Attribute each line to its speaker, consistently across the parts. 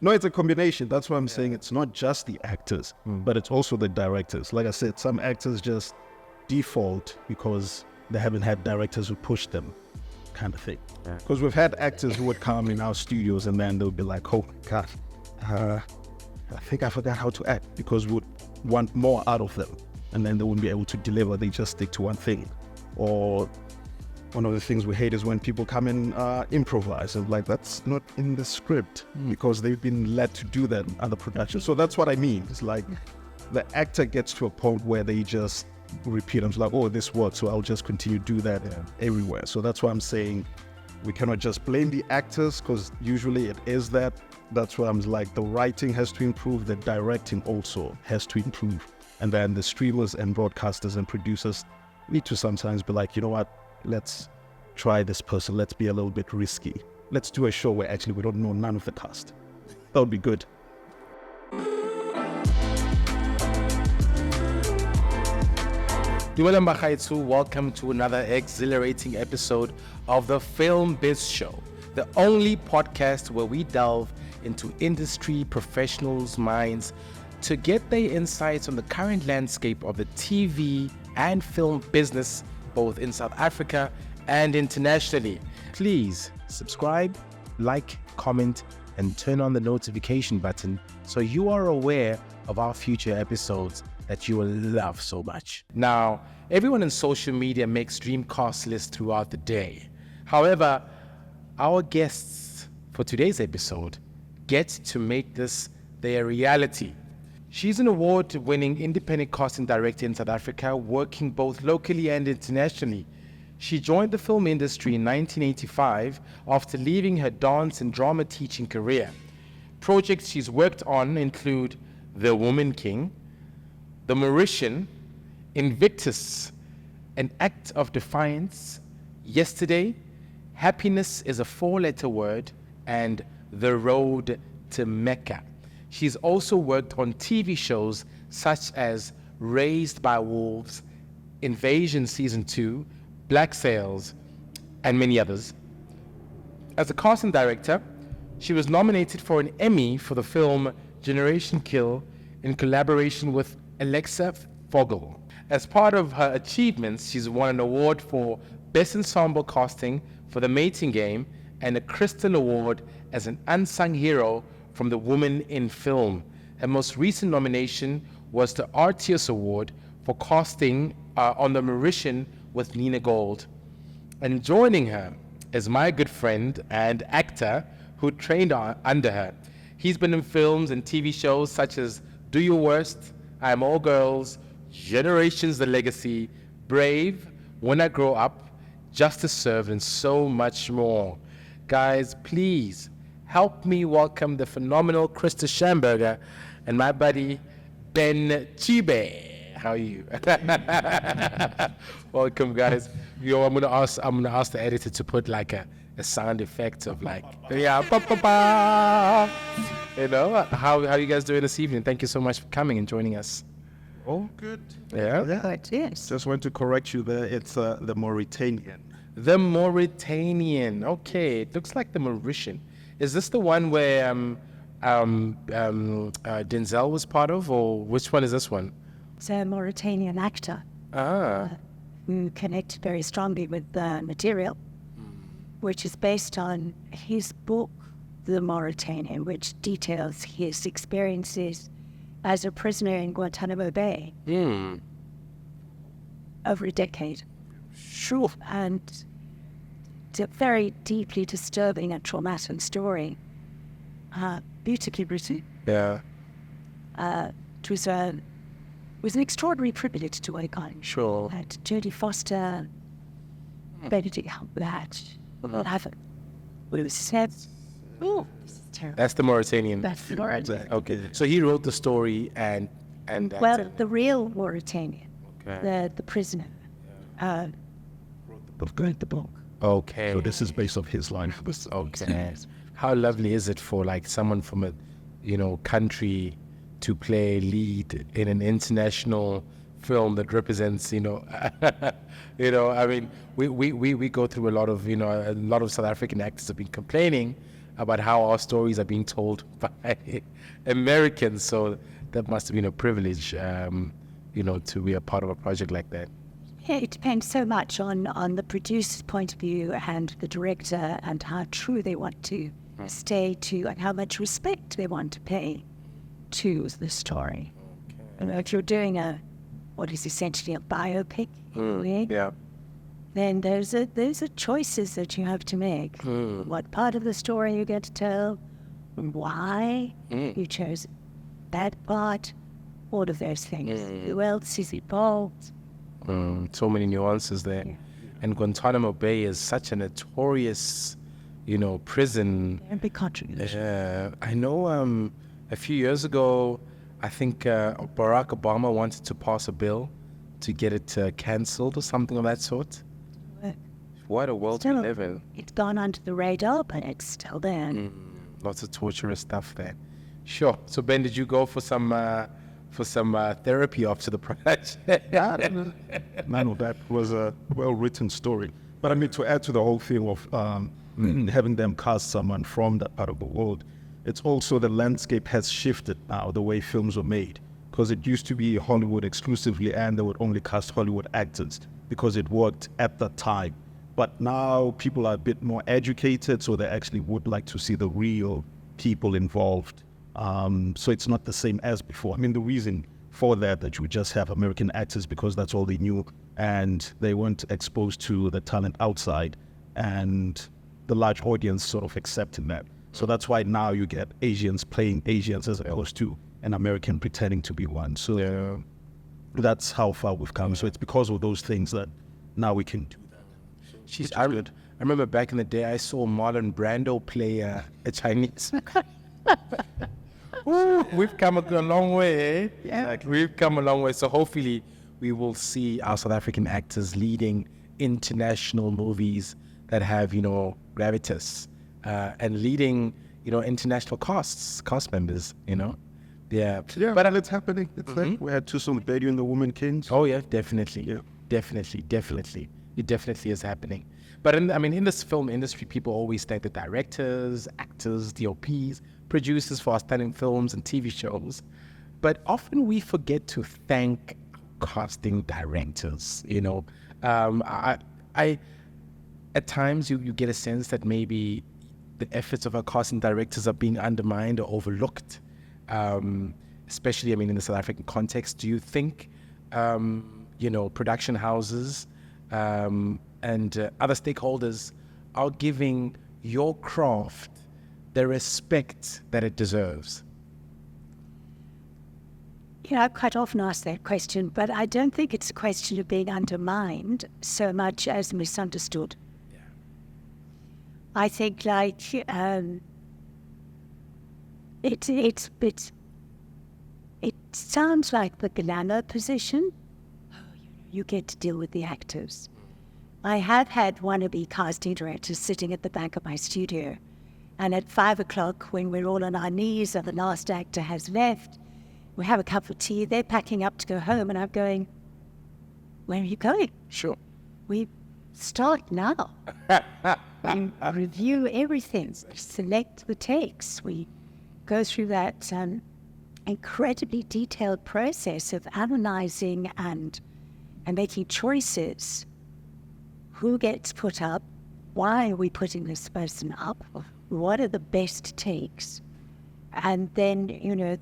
Speaker 1: No, it's a combination. That's why I'm saying it's not just the actors, but it's also the directors. Like I said, some actors just default because they haven't had directors who push them, kind of thing. Because we've had actors who would come in our studios and then they'll be like, oh my God, I think I forgot how to act, because we would want more out of them. And then they wouldn't be able to deliver. They just stick to one thing. Or one of the things we hate is when people come and improvise, and like, that's not in the script, because they've been led to do that in other productions. So that's what I mean. It's like the actor gets to a point where they just repeat. I'm like, oh, this works, so I'll just continue to do that everywhere. So that's why I'm saying we cannot just blame the actors, because usually it is that. That's why I'm like, the writing has to improve, the directing also has to improve. And then the streamers and broadcasters and producers need to sometimes be like, you know what, let's try this person, let's be a little bit risky. Let's do a show where actually we don't know none of the cast. That would be good.
Speaker 2: Duela Mbahaitsu, welcome to another exhilarating episode of the Film Biz Show, the only podcast where we delve into industry professionals' minds to get their insights on the current landscape of the TV and film business, both in South Africa and internationally. Please subscribe, like, comment, and turn on the notification button so you are aware of our future episodes that you will love so much. Now, everyone in social media makes dream cast lists throughout the day. However, our guests for today's episode get to make this their reality. She's an award-winning independent casting director in South Africa, working both locally and internationally. She joined the film industry in 1985 after leaving her dance and drama teaching career. Projects she's worked on include The Woman King, The Mauritian, Invictus, An Act of Defiance, Yesterday, Happiness is a 4-letter word, and The Road to Mecca. She's also worked on TV shows such as Raised by Wolves, Invasion Season 2, Black Sails, and many others. As a casting director, she was nominated for an Emmy for the film Generation Kill in collaboration with Alexa Fogel. As part of her achievements, she's won an award for Best Ensemble Casting for The Mating Game and a Crystal Award as an Unsung Hero from the Woman in Film. Her most recent nomination was the Artius Award for casting on The Mauritian with Nina Gold. And joining her is my good friend and actor who trained under her. He's been in films and TV shows such as Do Your Worst, I Am All Girls, Generations The Legacy, Brave, When I Grow Up, Justice Served, and so much more. Guys, please help me welcome the phenomenal Christa Schamberger and my buddy Ben Tjibe. How are you? Welcome, guys. Yo, I'm gonna ask the editor to put like a sound effect of like, yeah, ba, ba, ba. You know, how you guys doing this evening? Thank you so much for coming and joining us.
Speaker 1: Oh, good.
Speaker 2: Yeah.
Speaker 3: Yes.
Speaker 1: Just want to correct you there. It's the Mauritanian.
Speaker 2: The Mauritanian. Okay, it looks like the Mauritian. Is this the one where Denzel was part of, or which one is this one?
Speaker 3: It's a Mauritanian actor who connected very strongly with the material, which is based on his book, The Mauritanian, which details his experiences as a prisoner in Guantanamo Bay over a decade.
Speaker 2: Sure.
Speaker 3: And it's a very deeply disturbing and traumatic story. Beautifully written.
Speaker 2: Yeah.
Speaker 3: It was an extraordinary privilege to work on.
Speaker 2: Sure.
Speaker 3: Had Jodie Foster, Benedict Cumberbatch, it was said. Oh, this is terrible.
Speaker 2: That's the Mauritanian.
Speaker 3: That's the Mauritanian.
Speaker 2: Okay. So he wrote the story and
Speaker 3: well, the real Mauritanian,
Speaker 2: okay.
Speaker 3: the prisoner, wrote the book.
Speaker 2: Okay.
Speaker 1: So this is based off his line.
Speaker 2: Okay. How lovely is it for like someone from a, country to play lead in an international film that represents, I mean, we go through a lot of, a lot of South African actors have been complaining about how our stories are being told by Americans. So that must have been a privilege, to be a part of a project like that.
Speaker 3: Yeah, it depends so much on the producer's point of view and the director and how true they want to stay to and how much respect they want to pay to the story.
Speaker 2: Okay.
Speaker 3: And if you're doing what is essentially a biopic,
Speaker 2: Yeah.
Speaker 3: then those are choices that you have to make. What part of the story you get to tell, why you chose that part, all of those things. Who else is involved?
Speaker 2: So many nuances there.
Speaker 3: Yeah.
Speaker 2: And Guantanamo Bay is such a notorious, prison.
Speaker 3: Very big contribution.
Speaker 2: I know a few years ago, I think Barack Obama wanted to pass a bill to get it cancelled or something of that sort. What a world we live in.
Speaker 3: It's gone under the radar, but it's still there.
Speaker 2: Lots of torturous stuff there. Sure. So Ben, did you go for some therapy after the project?
Speaker 1: No, that was a well-written story. But I mean, to add to the whole thing of having them cast someone from that part of the world, it's also the landscape has shifted now, the way films were made. Because it used to be Hollywood exclusively, and they would only cast Hollywood actors because it worked at that time. But now people are a bit more educated, so they actually would like to see the real people involved. So it's not the same as before. I mean, the reason for that you would just have American actors because that's all they knew, and they weren't exposed to the talent outside, and the large audience sort of accepting that. So that's why now you get Asians playing Asians as opposed to an American pretending to be one. So that's how far we've come. So it's because of those things that now we can do that.
Speaker 2: Jeez, I remember back in the day, I saw Marlon Brando play a Chinese. Ooh, we've come a long way, eh?
Speaker 3: Yeah.
Speaker 2: Like, we've come a long way. So hopefully we will see our South African actors leading international movies that have, gravitas, and leading, international cast members, Yeah.
Speaker 1: Yeah, but it's happening. It's like we had Tusum Bedu in The Woman Kings.
Speaker 2: Oh, yeah, definitely.
Speaker 1: Yeah.
Speaker 2: Definitely. It definitely is happening. But in this film industry, people always thank the directors, actors, DOPs, producers for outstanding films and TV shows. But often we forget to thank casting directors. I at times you get a sense that maybe the efforts of our casting directors are being undermined or overlooked. Especially, in the South African context. Do you think, production houses and other stakeholders are giving your craft the respect that it deserves?
Speaker 3: I quite often ask that question, but I don't think it's a question of being undermined so much as misunderstood.
Speaker 2: Yeah.
Speaker 3: I think it sounds like the glamour position. You get to deal with the actors. I have had wannabe casting directors sitting at the back of my studio, and at 5 o'clock, when we're all on our knees and the last actor has left, we have a cup of tea, they're packing up to go home, and I'm going, where are you going?
Speaker 2: Sure.
Speaker 3: We start now. We review everything, select the takes. We go through that incredibly detailed process of analyzing and making choices. Who gets put up? Why are we putting this person up? What are the best takes? And then,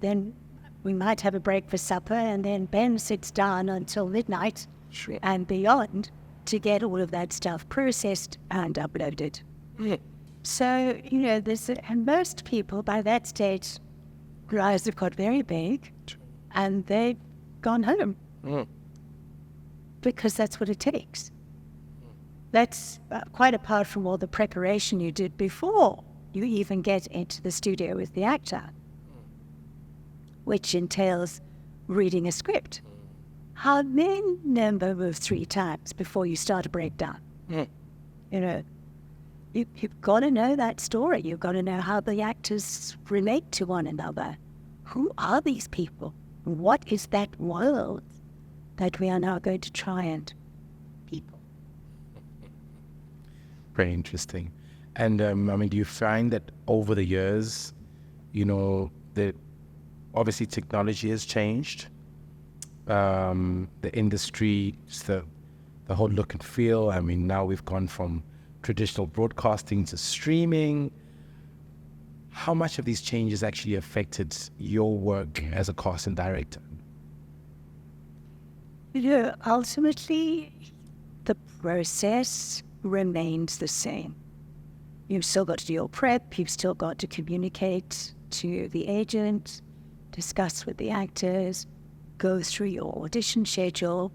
Speaker 3: then we might have a break for supper, and then Ben sits down until midnight and beyond to get all of that stuff processed and uploaded. So, and most people by that stage, their eyes have got very big and they've gone home because that's what it takes. That's quite apart from all the preparation you did before you even get into the studio with the actor, which entails reading a script. How minimum of 3 times before you start a breakdown. You've got to know that story. You've got to know how the actors relate to one another. Who are these people? What is that world that we are now going to try and people?
Speaker 2: Very interesting. And I mean, do you find that over the years, that obviously technology has changed, the industry, the whole look and feel. I mean, now we've gone from traditional broadcasting to streaming. How much of these changes actually affected your work as a casting director?
Speaker 3: Ultimately, the process remains the same. You've still got to do your prep, you've still got to communicate to the agent, discuss with the actors, go through your audition schedule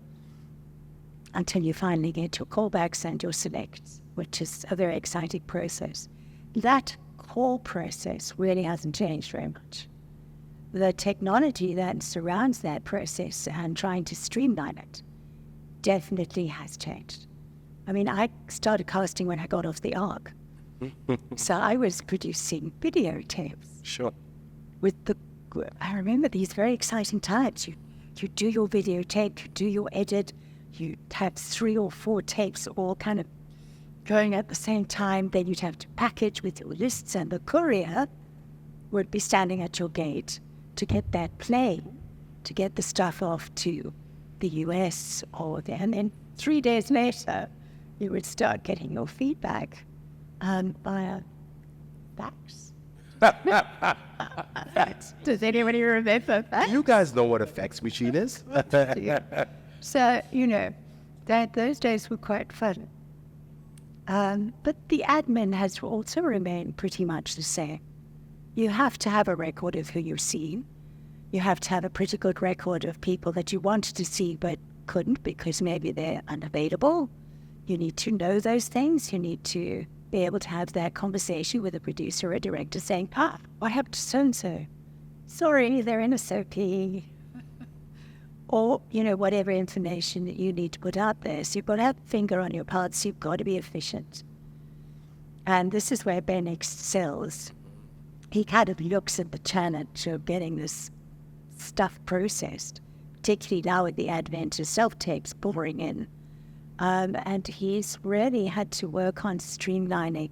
Speaker 3: until you finally get your callbacks and your selects, which is a very exciting process. That call process really hasn't changed very much. The technology that surrounds that process and trying to streamline it definitely has changed. I mean, I started casting when I got off the Ark. So I was producing videotapes.
Speaker 2: Sure.
Speaker 3: I remember these very exciting times. You do your videotape, you do your edit, you have 3 or 4 tapes all kind of going at the same time. Then you'd have to package with your lists, and the courier would be standing at your gate to get that plane, to get the stuff off to the US and then 3 days later, you would start getting your feedback via fax. Does anybody remember that?
Speaker 2: You guys know what a fax machine is.
Speaker 3: So, those days were quite fun. But the admin has also remained pretty much the same. You have to have a record of who you're seeing. You have to have a pretty good record of people that you wanted to see but couldn't because maybe they're unavailable. You need to know those things. You need to be able to have that conversation with a producer or a director saying, what happened to so-and-so? Sorry, they're in a SOP. Or, whatever information that you need to put out there. So you've got to have a finger on your pulse. You've got to be efficient. And this is where Ben excels. He kind of looks at the challenge of getting this stuff processed, particularly now with the advent of self-tapes pouring in. And he's really had to work on streamlining,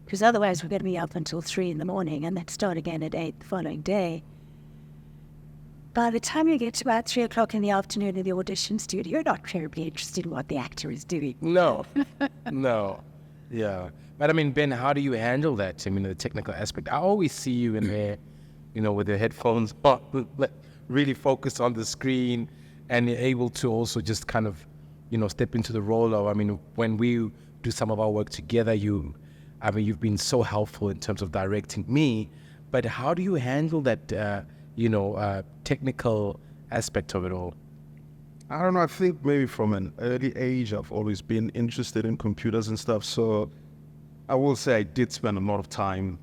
Speaker 3: because otherwise we're going to be up until 3 in the morning and then start again at 8 the following day. By the time you get to about 3 o'clock in the afternoon in the audition studio, you're not terribly interested in what the actor is doing.
Speaker 2: No. Yeah. But I mean, Ben, how do you handle that? I mean, the technical aspect. I always see you in there, with your headphones on, really focused on the screen, and you're able to also just kind of, step into the role of, when we do some of our work together, you've been so helpful in terms of directing me. But how do you handle that, technical aspect of it all?
Speaker 1: I don't know. I think maybe from an early age, I've always been interested in computers and stuff. So I will say I did spend a lot of time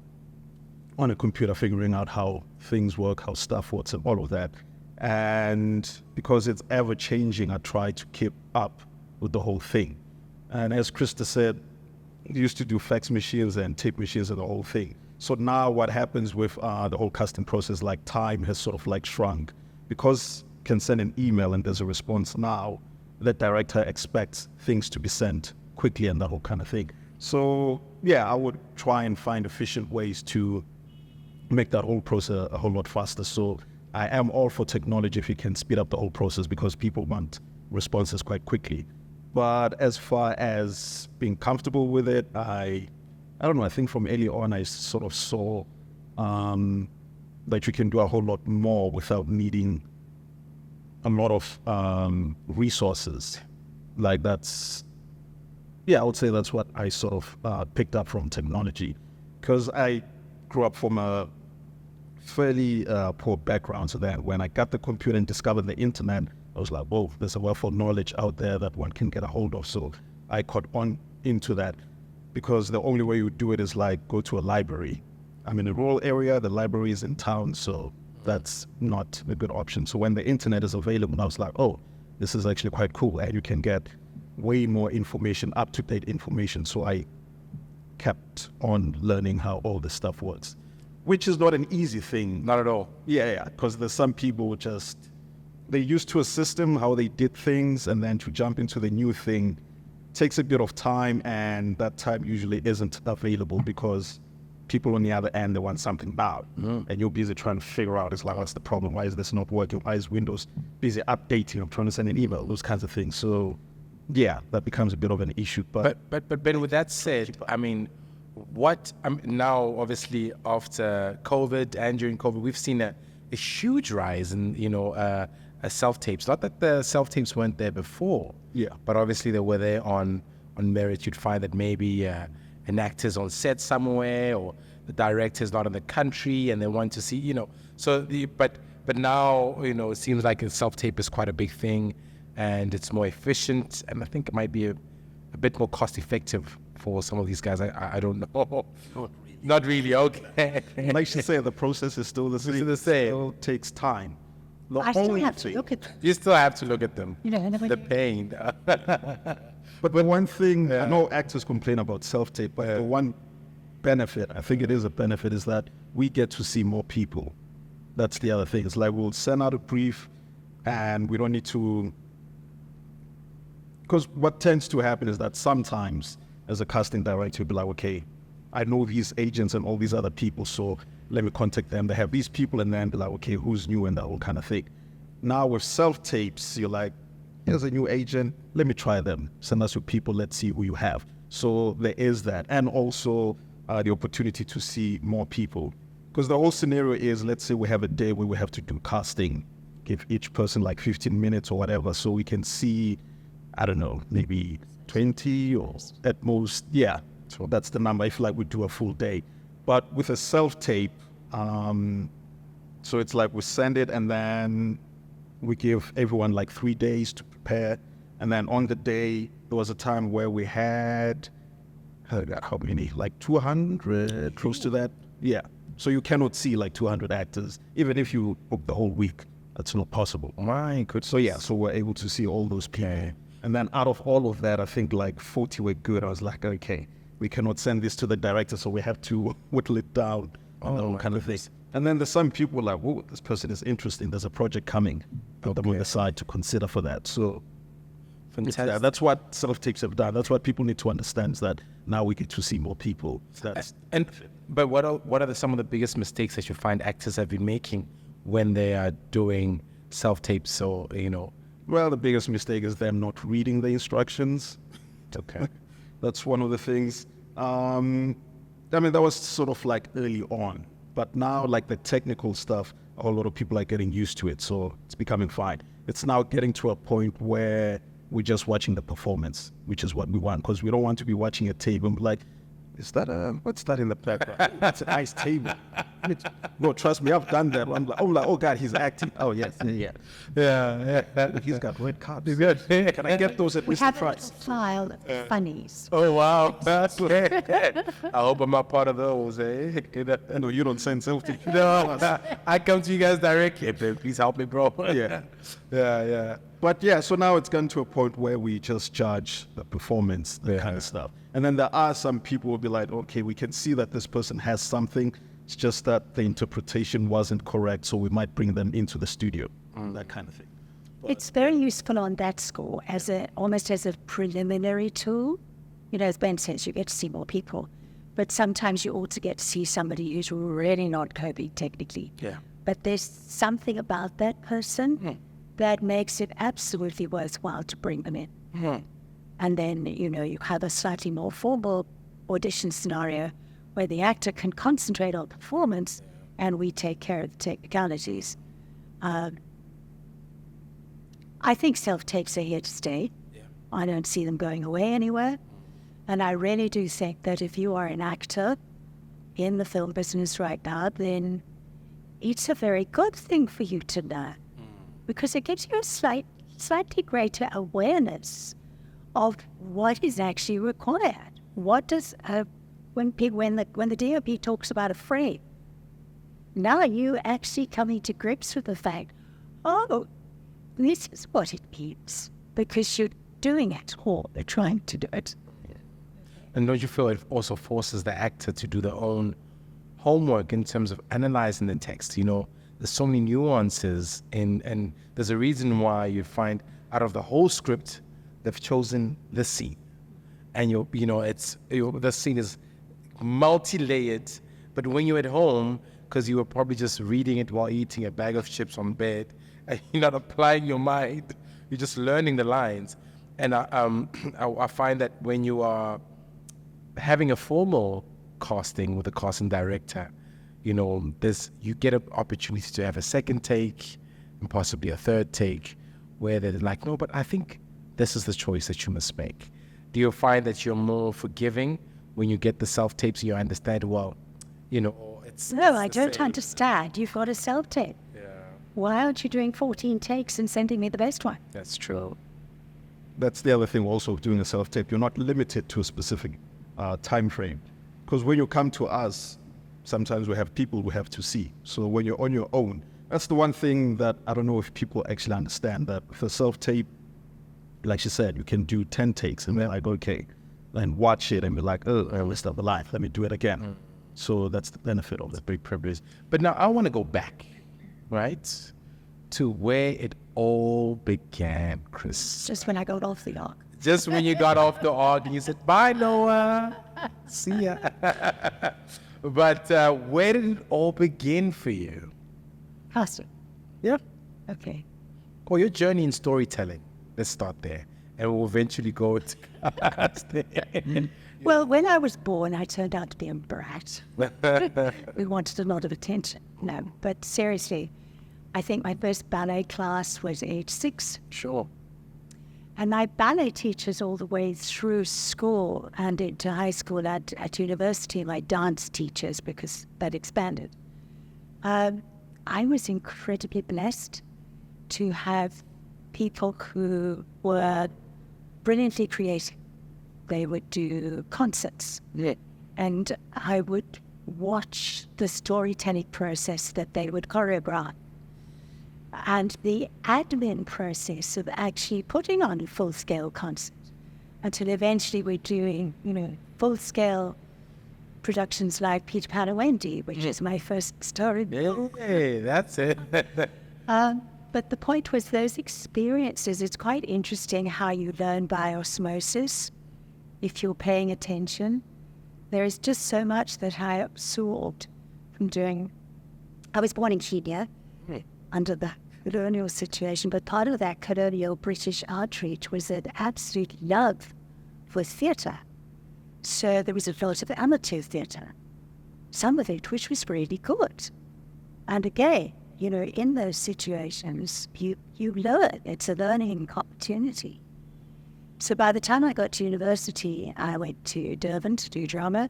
Speaker 1: on a computer figuring out how things work, how stuff works, and all of that. And because it's ever changing, I try to keep up with the whole thing. And as Christa said, we used to do fax machines and tape machines and the whole thing. So now what happens with the whole casting process, time has sort of shrunk. Because you can send an email and there's a response now, the director expects things to be sent quickly and that whole kind of thing. So yeah, I would try and find efficient ways to make that whole process a whole lot faster. So I am all for technology if you can speed up the whole process, because people want responses quite quickly. But as far as being comfortable with it, I don't know, I think from early on I sort of saw that you can do a whole lot more without needing a lot of resources. I would say that's what I sort of picked up from technology, because I grew up from a fairly poor background. So that when I got the computer and discovered the internet, I was like, whoa, there's a wealth of knowledge out there that one can get a hold of. So I caught on into that, because the only way you do it is go to a library. I'm in a rural area, the library is in town, so that's not a good option. So when the internet is available, I was like, oh, this is actually quite cool, and you can get way more information, up-to-date information. So I kept on learning how all this stuff works, which is not an easy thing.
Speaker 2: Not at all.
Speaker 1: Yeah, because there's some people they're used to a system, how they did things, and then to jump into the new thing takes a bit of time, and that time usually isn't available because people on the other end, they want something now, and you're busy trying to figure out, it's like, what's the problem? Why is this not working? Why is Windows busy updating? I'm trying to send an email, those kinds of things. So yeah, that becomes a bit of an issue. But
Speaker 2: Ben, with that said, I mean, now obviously after COVID and during COVID, we've seen a huge rise in, self-tapes. Not that the self-tapes weren't there before, but obviously they were there on merit. You'd find that maybe an actor's on set somewhere, or the director's not in the country and they want to see, but now, it seems like a self-tape is quite a big thing, and it's more efficient, and I think it might be a bit more cost effective for some of these guys. I don't know. Not really, okay.
Speaker 1: Like you say, the process is still the same.
Speaker 2: It's the same.
Speaker 1: It still takes time.
Speaker 3: I still have to look at them.
Speaker 2: You still have to look at them. The
Speaker 3: But
Speaker 2: pain.
Speaker 1: But the one thing, I know actors complain about self-tape, but the one benefit, I think it is a benefit, is that we get to see more people. That's the other thing. It's like we'll send out a brief and we don't need to... Because what tends to happen is that sometimes as a casting director, you'll be like, okay, I know these agents and all these other people, so let me contact them. They have these people, and then be like, okay, who's new and that whole kind of thing. Now with self-tapes, you're like, here's a new agent, let me try them. Send us your people, let's see who you have. So there is that. And also the opportunity to see more people. Because the whole scenario is, let's say we have a day where we have to do casting, give each person like 15 minutes or whatever, so we can see, I don't know, maybe 20 or at most, so that's the number if like we do a full day. But with a self-tape, so it's like we send it and then we give everyone like 3 days to prepare. And then on the day, there was a time where we had, how many? Like 200, close to that. Yeah. So you cannot see like 200 actors, even if you book the whole week. That's not possible.
Speaker 2: My goodness.
Speaker 1: So yeah, so we're able to see all those people. Okay. And then out of all of that, I think like 40 were good. I was like, okay, we cannot send this to the director, so we have to whittle it down and all kind of things. And then there's some people like, whoa, this person is interesting. There's a project coming. Put them on the side to consider for that. So
Speaker 2: fantastic.
Speaker 1: That's what self-tapes have done. That's what people need to understand, is that now we get to see more people.
Speaker 2: But what are some of the biggest mistakes that you find actors have been making when they are doing self-tapes or,
Speaker 1: Well, the biggest mistake is them not reading the instructions.
Speaker 2: Okay.
Speaker 1: That's one of the things. I mean, that was sort of like early on. But now, like the technical stuff, a whole lot of people are getting used to it. So it's becoming fine. It's now getting to a point where we're just watching the performance, which is what we want. Because we don't want to be watching a tape and be like, is that what's that in the background? That's a nice table. No, trust me, I've done that. I'm like, oh God, he's acting. Oh yes, yeah. He's got red cards. He's good. Can I get those at least?
Speaker 3: we have a little file of funnies.
Speaker 2: Oh wow, that's good. I hope I'm not part of those.
Speaker 1: No, you don't send selfie.
Speaker 2: No, I come to you guys directly. Please help me, bro.
Speaker 1: Yeah. But yeah, so now it's gotten to a point where we just judge the performance, that kind of stuff. And then there are some people who will be like, okay, we can see that this person has something. It's just that the interpretation wasn't correct, so we might bring them into the studio, that kind of thing.
Speaker 3: It's very useful on that score, almost as a preliminary tool. As Ben says, you get to see more people. But sometimes you also get to see somebody who's really not coping technically.
Speaker 2: Yeah.
Speaker 3: But there's something about that person that makes it absolutely worthwhile to bring them in. And then, you have a slightly more formal audition scenario where the actor can concentrate on performance and we take care of the technicalities. I think self-tapes are here to stay. Yeah. I don't see them going away anywhere. And I really do think that if you are an actor in the film business right now, then it's a very good thing for you to know, because it gives you a slightly greater awareness of what is actually required. What does when the DOP talks about a frame, now you actually coming to grips with the fact, oh, this is what it means, because you're doing it, or they're trying to do it.
Speaker 2: And don't you feel it also forces the actor to do their own homework in terms of analyzing the text? There's so many nuances, and there's a reason why you find out of the whole script, they've chosen this scene. and the scene is multi-layered, but when you're at home, because you were probably just reading it while eating a bag of chips on bed, and you're not applying your mind, you're just learning the lines. And I find that when you are having a formal casting with a casting director, you get an opportunity to have a second take and possibly a third take where they're like, no, but I think this is the choice that you must make. Do you find that you're more forgiving when you get the self-tapes and you understand, it's...
Speaker 3: No, I don't understand. You've got a self-tape.
Speaker 2: Yeah.
Speaker 3: Why aren't you doing 14 takes and sending me the best one?
Speaker 2: That's true.
Speaker 1: That's the other thing also of doing a self-tape. You're not limited to a specific time frame. Because when you come to us, sometimes we have people we have to see. So when you're on your own, that's the one thing that I don't know if people actually understand, that for self-tape, like she said, you can do 10 takes and they're like, okay, and watch it and be like, oh, I messed up the line, let me do it again. So that's the benefit of that.
Speaker 2: Big privilege. But now I want to go back, right, to where it all began, Chris.
Speaker 3: Just when I got off the ark.
Speaker 2: Just when you got off the ark and you said, bye, Noah. See ya. But where did it all begin for you?
Speaker 3: Casting.
Speaker 2: Yeah.
Speaker 3: Okay.
Speaker 2: Or your journey in storytelling. Let's start there. And we'll eventually go to casting.
Speaker 3: Well, when I was born, I turned out to be a brat. We wanted a lot of attention. No, but seriously, I think my first ballet class was age 6.
Speaker 2: Sure.
Speaker 3: And my ballet teachers all the way through school and into high school at university, my dance teachers, because that expanded. I was incredibly blessed to have people who were brilliantly creative. They would do concerts.
Speaker 2: Yeah.
Speaker 3: And I would watch the storytelling process that they would choreograph. And the admin process of actually putting on a full-scale concert until eventually we're doing, full-scale productions like Peter Pan and Wendy, which is my first story.
Speaker 2: Hey, that's it.
Speaker 3: But the point was those experiences, it's quite interesting how you learn by osmosis if you're paying attention. There is just so much that I absorbed from doing. I was born in Kenya under the colonial situation, but part of that colonial British outreach was an absolute love for theatre. So there was a lot of amateur theatre, some of it which was really good. And again, in those situations, you learn. It's a learning opportunity. So by the time I got to university, I went to Durban to do drama.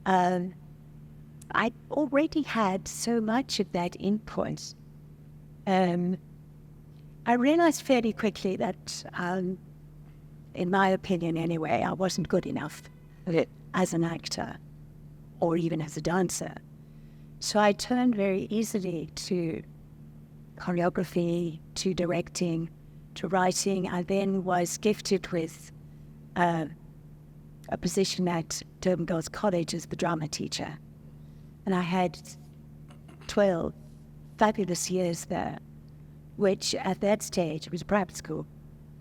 Speaker 3: I already had so much of that input. I realized fairly quickly that, in my opinion anyway, I wasn't good enough as an actor or even as a dancer. So I turned very easily to choreography, to directing, to writing. I then was gifted with a position at Durban Girls College as the drama teacher. And I had 12 fabulous years there, which at that stage, it was a private school,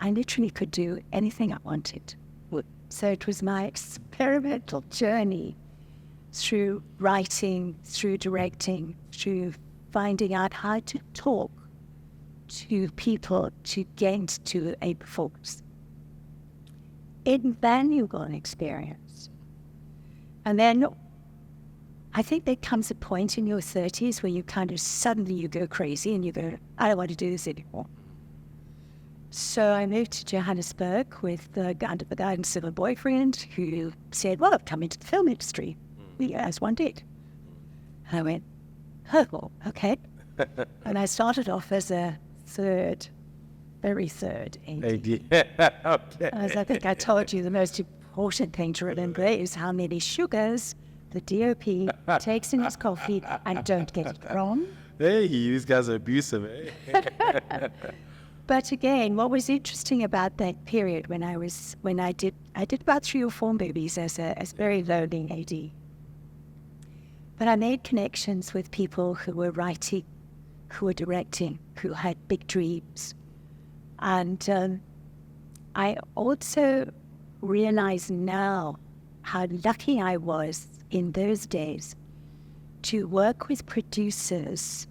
Speaker 3: I literally could do anything I wanted. So it was my experimental journey through writing, through directing, through finding out how to talk to people to get to a performance. Invaluable experience. And then I think there comes a point in your 30s where you kind of suddenly you go crazy and you go, I don't want to do this anymore. So I moved to Johannesburg under the guidance of a boyfriend who said, well, I've come into the film industry, as one did. And I went, oh, well, okay. And I started off as a very third AD.
Speaker 2: Okay.
Speaker 3: As I think I told you, the most important thing to remember is how many sugars the DOP takes in his coffee, and don't get it wrong.
Speaker 2: Hey, these guys are abusive, eh?
Speaker 3: But again, what was interesting about that period when I did about 3 or 4 movies as very lowly AD. But I made connections with people who were writing, who were directing, who had big dreams. And I also realize now how lucky I was in those days to work with producers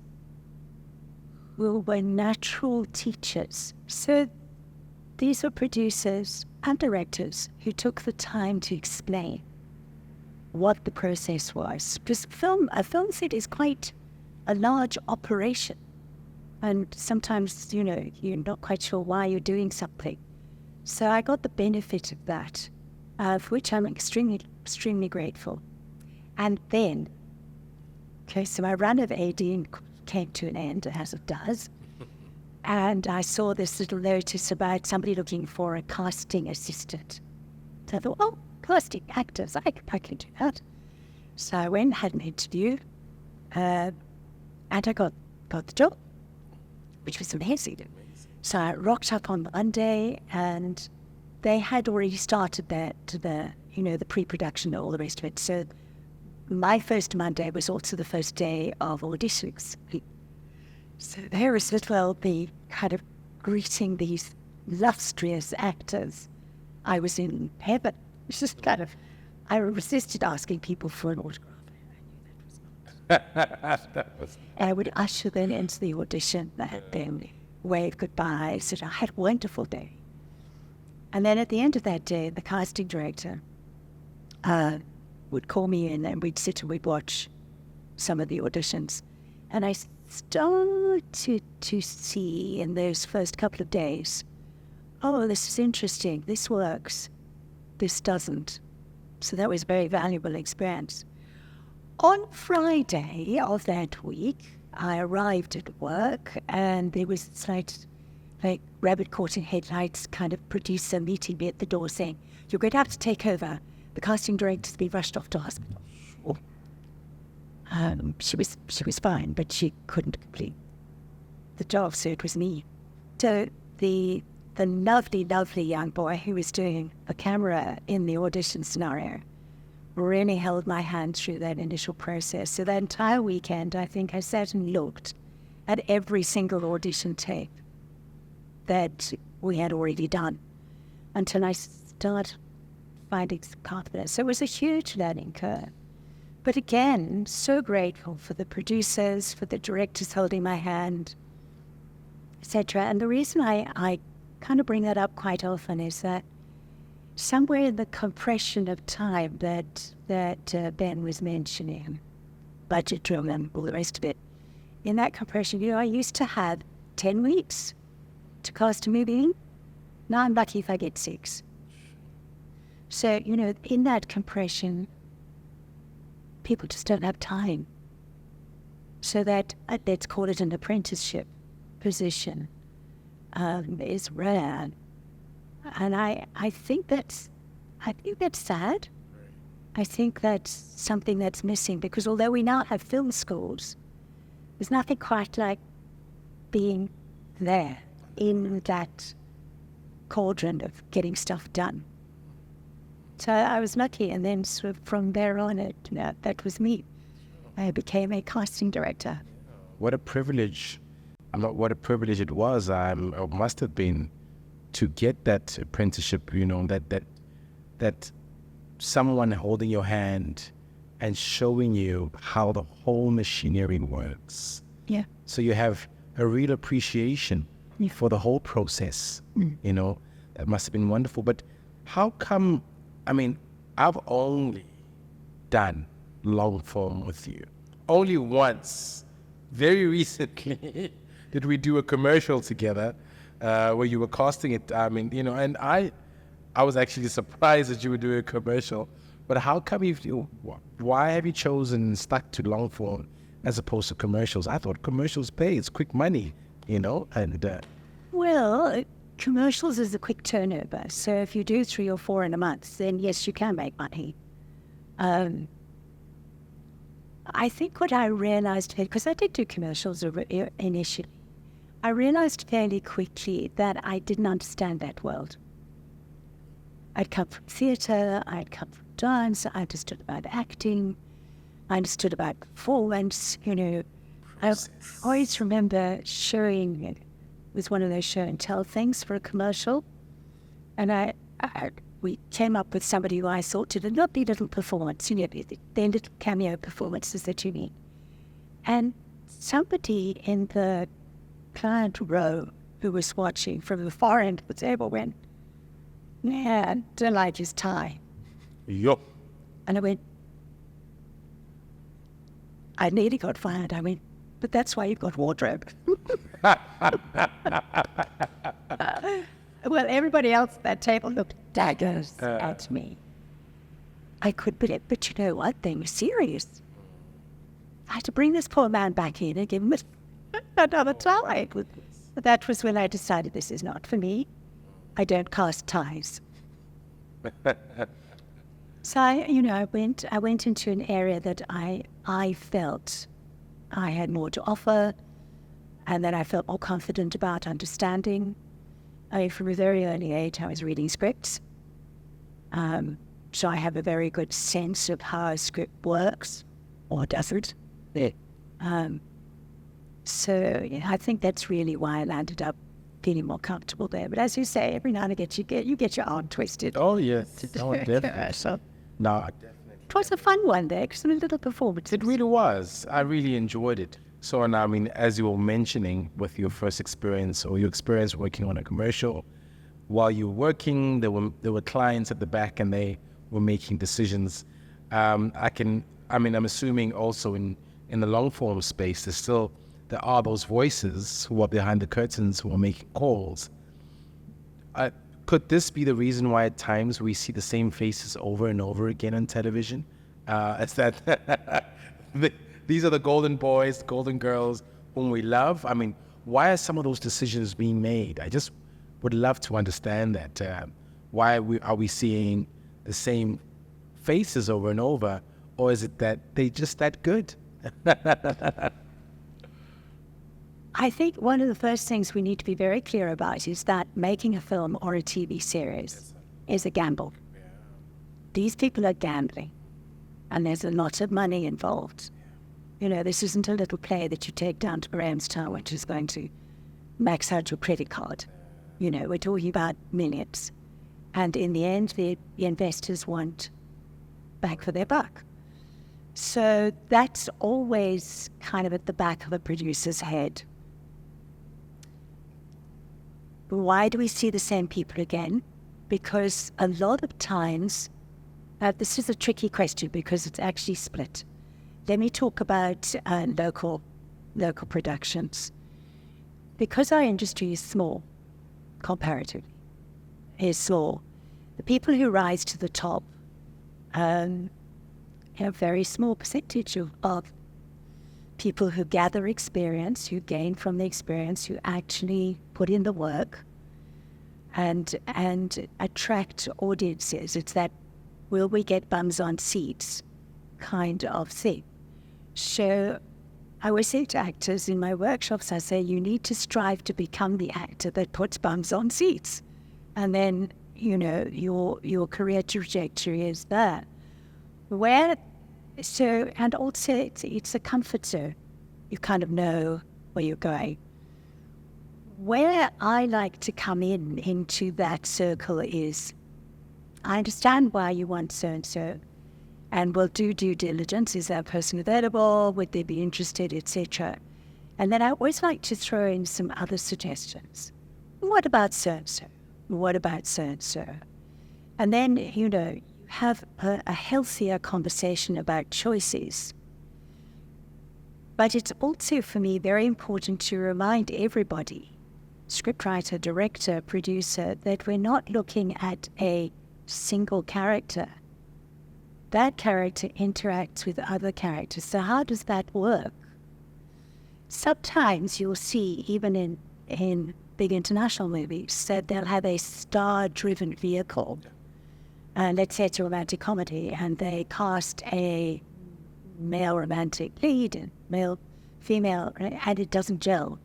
Speaker 3: who were natural teachers. So these were producers and directors who took the time to explain what the process was. Because a film set is quite a large operation. And sometimes, you're not quite sure why you're doing something. So I got the benefit of that, for which I'm extremely, extremely grateful. And then, so my run of ADing came to an end, as it does. And I saw this little notice about somebody looking for a casting assistant. So I thought, oh, casting actors, I can do that. So I went and had an interview, and I got the job, which was amazing. So I rocked up on Monday, and they had already started the pre-production and all the rest of it. So my first Monday was also the first day of auditions. So there was little the kind of greeting these illustrious actors. I was in heaven. It's just kind of, I resisted asking people for an autograph. I knew that was not. I would usher them into the audition, then wave goodbye. So I had a wonderful day. And then at the end of that day, the casting director would call me in, and we'd sit and we'd watch some of the auditions. And I started to see in those first couple of days, oh, this is interesting, this works, this doesn't. So that was a very valuable experience. On Friday of that week, I arrived at work, and there was this like rabbit caught in headlights kind of producer meeting me at the door saying, you're going to have to take over. The casting director's been rushed off to hospital. Oh. She was fine, but she couldn't complete the job, so it was me. So the lovely, lovely young boy who was doing a camera in the audition scenario really held my hand through that initial process. So that entire weekend, I think I sat and looked at every single audition tape that we had already done until I started finding some confidence. So it was a huge learning curve. But again, so grateful for the producers, for the directors holding my hand, etc. And the reason I kind of bring that up quite often is that somewhere in the compression of time that Ben was mentioning, budget drill and all the rest of it, in that compression, I used to have 10 weeks to cast a movie in. Now I'm lucky if I get 6. So, in that compression, people just don't have time. So that, let's call it an apprenticeship position, is rare. And I think that's sad. I think that's something that's missing, because although we now have film schools, there's nothing quite like being there in that cauldron of getting stuff done. So I was lucky, and then sort of from there on, that was me. I became a casting director.
Speaker 2: What a privilege! What a privilege it was. It must have been to get that apprenticeship. That someone holding your hand and showing you how the whole machinery works.
Speaker 3: Yeah.
Speaker 2: So you have a real appreciation for the whole process. That must have been wonderful. But how come? I mean, I've only done long form with you. Only once, very recently, did we do a commercial together where you were casting it. And I was actually surprised that you were doing a commercial. But how come why have you chosen stuck to long form as opposed to commercials? I thought commercials pay, it's quick money,
Speaker 3: Well, commercials is a quick turnover. So if you do 3 or 4 in a month, then yes, you can make money. I think what I realized, because I did do commercials initially, I realized fairly quickly that I didn't understand that world. I'd come from theatre, I'd come from dance, I understood about acting, I understood about performance, I always remember showing, it was one of those show and tell things for a commercial, and I we came up with somebody who I thought did a lovely little performance, their little cameo performances that you need. And somebody in the client row who was watching from the far end of the table went, "Yeah, I don't like his tie."
Speaker 2: Yup.
Speaker 3: And I went, I nearly got fired. I went, "But that's why you've got wardrobe." Well, everybody else at that table looked daggers at me. I could, but you know what? They were serious. I had to bring this poor man back in and give him another tie. But that was when I decided this is not for me. I don't cast ties. So I went into an area that I felt I had more to offer, and that I felt more confident about understanding. From a very early age, I was reading scripts. So I have a very good sense of how a script works, or doesn't.
Speaker 2: Yeah.
Speaker 3: So I think that's really why I landed up feeling more comfortable there. But as you say, every now and again you get your arm twisted.
Speaker 2: Oh, yes. Oh, definitely.
Speaker 3: So
Speaker 2: No, definitely.
Speaker 3: it was a fun one there, because a little performance.
Speaker 2: It really was. I really enjoyed it. So, and I mean, as you were mentioning with your first experience or your experience working on a commercial, while you were working, there were clients at the back and they were making decisions. I'm assuming also in the long form space, there are those voices who are behind the curtains who are making calls. Could this be the reason why at times we see the same faces over and over again on television? It's that these are the golden boys, golden girls whom we love. I mean, why are some of those decisions being made? I just would love to understand that. Why are we seeing the same faces over and over? Or is it that they're just that good?
Speaker 3: I think one of the first things we need to be very clear about is that making a film or a TV series is a gamble. Yeah. These people are gambling, and there's a lot of money involved. This isn't a little play that you take down to Grahamstown, which is going to max out your credit card. We're talking about millions. And in the end, the investors want back for their buck. So that's always kind of at the back of a producer's head. Why do we see the same people again? Because a lot of times, this is a tricky question because it's actually split. Let me talk about local productions. Because our industry is small, comparatively, is small, the people who rise to the top have a very small percentage of people who gather experience, who gain from the experience, who actually put in the work and attract audiences. It's that will we get bums on seats kind of thing. So I always say to actors in my workshops, I say, you need to strive to become the actor that puts bums on seats. And then, your career trajectory is there. And also it's a comfort zone. You kind of know where you're going. Where I like to come into that circle is, I understand why you want so-and-so, and we'll do due diligence. Is that person available? Would they be interested, etc.? And then I always like to throw in some other suggestions. What about so-and-so? What about so-and-so? And then, you have a healthier conversation about choices. But it's also, for me, very important to remind everybody, scriptwriter, director, producer, that we're not looking at a single character. That character interacts with other characters. So how does that work? Sometimes you'll see, even in big international movies, that they'll have a star-driven vehicle. Let's say it's a romantic comedy, and they cast a male romantic lead and male, female, and it doesn't gel.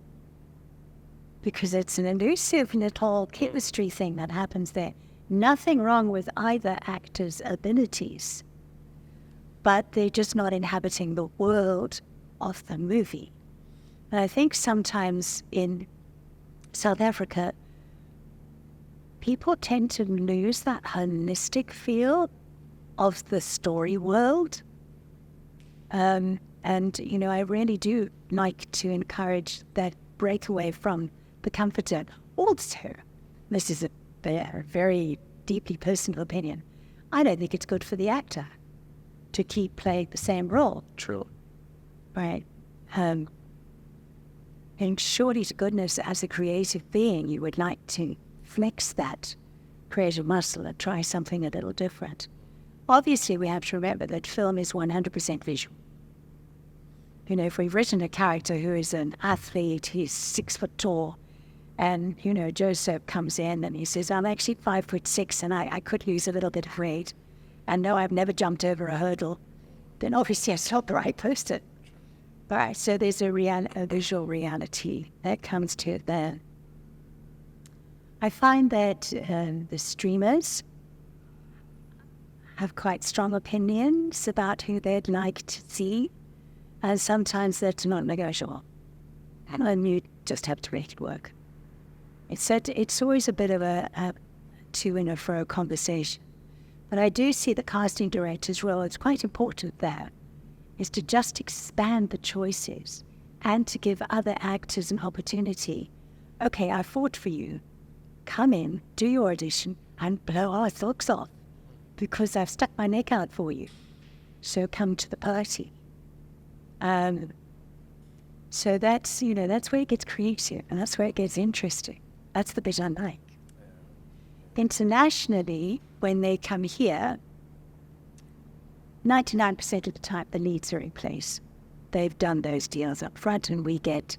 Speaker 3: Because it's an elusive little chemistry thing that happens there. Nothing wrong with either actor's abilities, but they're just not inhabiting the world of the movie. And I think sometimes in South Africa, people tend to lose that holistic feel of the story world. And, I really do like to encourage that breakaway from the comfort zone. Also, this is a very deeply personal opinion, I don't think it's good for the actor to keep playing the same role.
Speaker 2: True.
Speaker 3: Right. And surely to goodness, as a creative being, you would like to flex that creative muscle and try something a little different. Obviously, we have to remember that film is 100% visual. If we've written a character who is an athlete, he's 6 foot tall, and, Joseph comes in and he says, I'm actually 5'6", and I could lose a little bit of weight, and no, I've never jumped over a hurdle, then obviously it's not the right person. All right, so there's a visual reality that comes to it there. I find that the streamers have quite strong opinions about who they'd like to see, and sometimes that's not negotiable. And you just have to make it work. It's always a bit of a to and fro conversation. But I do see the casting director's role, it's quite important there, is to just expand the choices and to give other actors an opportunity. Okay, I fought for you. Come in, do your audition, and blow our socks off because I've stuck my neck out for you. So come to the party. So that's where it gets creative and that's where it gets interesting. That's the bit I like. Internationally, when they come here, 99% of the time the leads are in place. They've done those deals up front and we get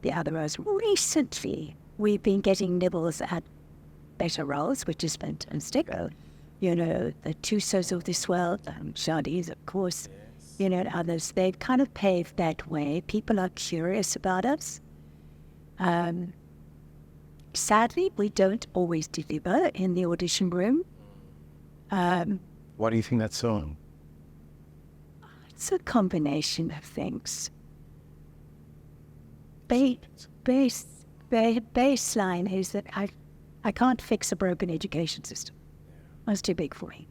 Speaker 3: the other roles. Recently, we've been getting nibbles at better roles, which is fantastic. The Tusos of this world, Shadis, of course, others. They've kind of paved that way. People are curious about us. Sadly, we don't always deliver in the audition room.
Speaker 2: Why do you think that's so?
Speaker 3: It's a combination of things. Baseline is that I can't fix a broken education system. That's too big for me.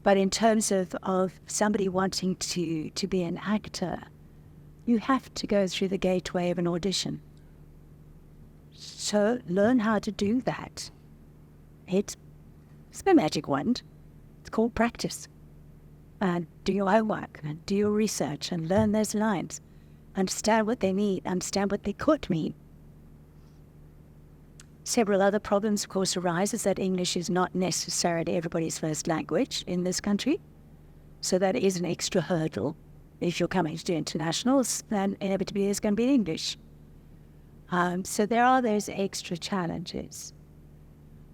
Speaker 3: But in terms of somebody wanting to be an actor, you have to go through the gateway of an audition. So learn how to do that. It's no magic wand. It's called practice. And do your homework and do your research and learn those lines. Understand what they mean, understand what they could mean. Several other problems, of course, arise is that English is not necessarily everybody's first language in this country. So that is an extra hurdle. If you're coming to do internationals, then inevitably there's going to be English. So there are those extra challenges.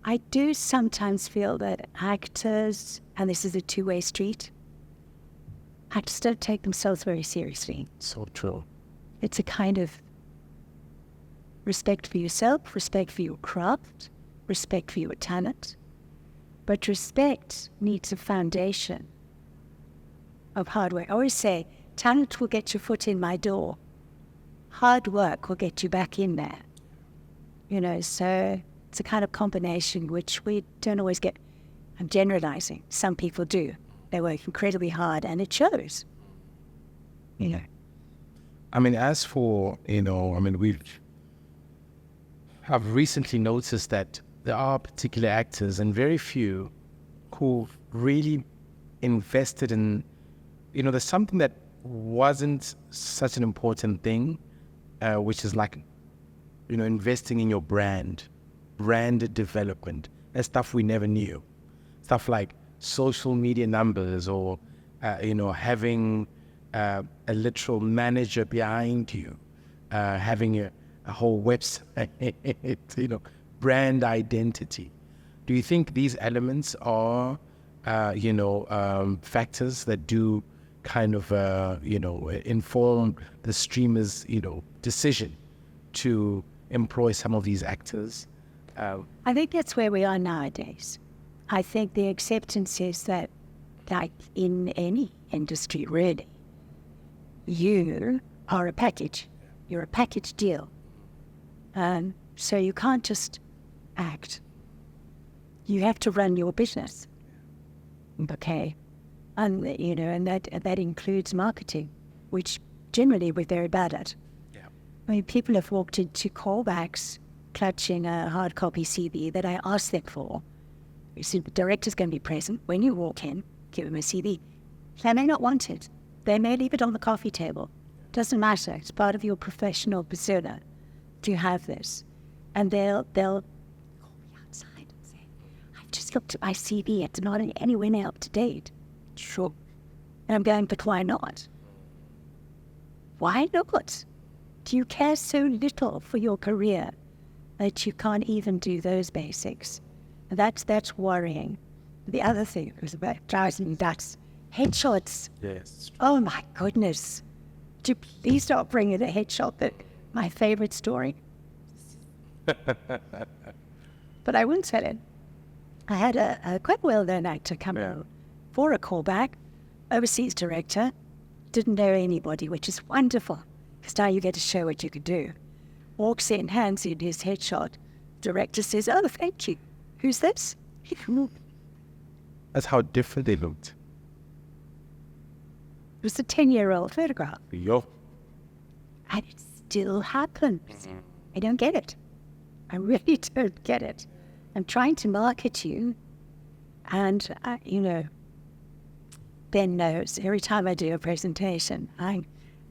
Speaker 3: I do sometimes feel that actors, and this is a two-way street, actors don't take themselves very seriously.
Speaker 2: So true.
Speaker 3: It's a kind of respect for yourself, respect for your craft, respect for your talent. But respect needs a foundation of hard work. I always say, talent will get your foot in my door. Hard work will get you back in there. So it's a kind of combination which we don't always get. I'm generalizing. Some people do. They work incredibly hard and it shows.
Speaker 2: As for, I've recently noticed that there are particular actors and very few who really invested in, there's something that wasn't such an important thing, which is like, investing in your brand development. That's stuff we never knew. Stuff like social media numbers or, having a literal manager behind you, having a whole website, brand identity. Do you think these elements are, factors that do kind of, inform the streamer's, decision to employ some of these actors?
Speaker 3: I think that's where we are nowadays. I think the acceptance is that, like in any industry, really, you are a package. You're a package deal. So you can't just act. You have to run your business. Okay. And, and that includes marketing, which generally we're very bad at.
Speaker 2: Yeah.
Speaker 3: I mean, people have walked into callbacks clutching a hard copy CV that I asked them for. You see, the director's going to be present. When you walk in, give them a CV. They may not want it. They may leave it on the coffee table. Doesn't matter. It's part of your professional persona to have this. And they'll call me outside and say, I've just looked at my CV. It's not anywhere near up to date. Sure. And I'm going, but why not? Why not? Do you care so little for your career that you can't even do those basics? And that's worrying. The other thing was about drives me nuts. Headshots.
Speaker 2: Yes.
Speaker 3: Oh my goodness. Do you please stop bringing a headshot? That my favorite story. But I wouldn't tell it. I had a quite well-known actor come in for a callback, overseas director, didn't know anybody, which is wonderful, because now you get to show what you could do. Walks in, hands in his headshot. Director says, oh, thank you. Who's this?
Speaker 2: That's how different they looked.
Speaker 3: It was a 10-year-old photograph.
Speaker 2: Yo.
Speaker 3: And it still happens. I don't get it. I really don't get it. I'm trying to market you, and, Ben knows every time I do a presentation, I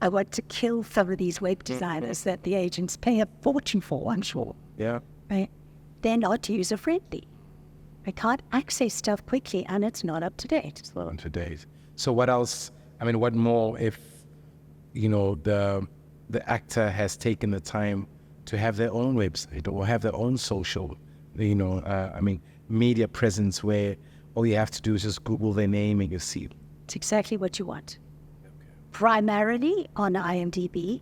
Speaker 3: want to kill some of these web designers that the agents pay a fortune for, I'm sure.
Speaker 2: Yeah.
Speaker 3: Right? They're not user-friendly. I can't access stuff quickly, and it's not up to date.
Speaker 2: It's not up to date. So what else? I mean, what more if, the actor has taken the time to have their own website or have their own social, media presence where all you have to do is just Google their name and you see.
Speaker 3: It's exactly what you want. Okay. Primarily on IMDb,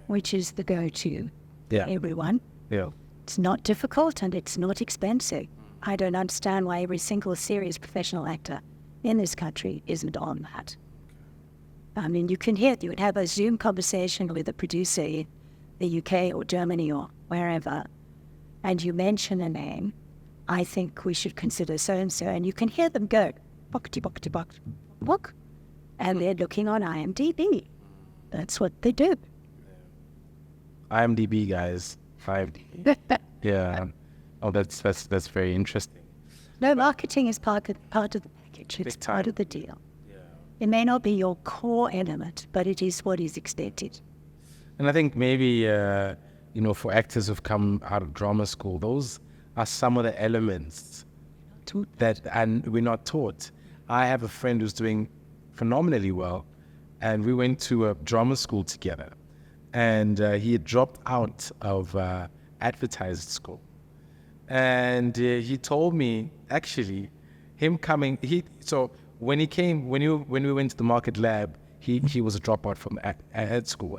Speaker 3: which is the go-to for everyone.
Speaker 2: Yeah.
Speaker 3: It's not difficult and it's not expensive. I don't understand why every single serious professional actor in this country isn't on that. I mean, you would have a Zoom conversation with a producer in the UK or Germany or wherever, and you mention a name, I think we should consider so-and-so, and you can hear them go, bockety, bockety, bock, bock, and they're looking on IMDb. That's what they do.
Speaker 2: IMDb, guys. IMDb. Yeah. Oh, that's very interesting.
Speaker 3: No, marketing is part of the package. It's part of the deal. Yeah. It may not be your core element, but it is what is expected.
Speaker 2: And I think maybe, for actors who've come out of drama school, those are some of the elements that and we're not taught. I have a friend who's doing phenomenally well, and we went to a drama school together, and he had dropped out of advertising school. And he told me, actually, him coming, when we went to the market lab, he was a dropout from ad school.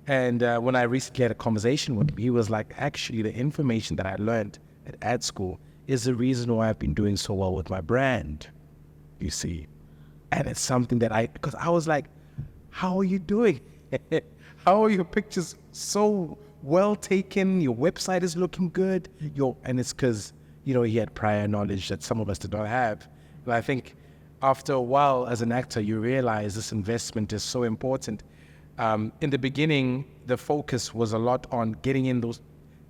Speaker 2: And when I recently had a conversation with him, he was like, actually, the information that I learned at ad school is the reason why I've been doing so well with my brand, you see. And it's something that because I was like, how are you doing? How are your pictures so well taken? Your website is looking good. And it's because, he had prior knowledge that some of us did not have. But I think after a while as an actor, you realize this investment is so important. In the beginning, the focus was a lot on getting in those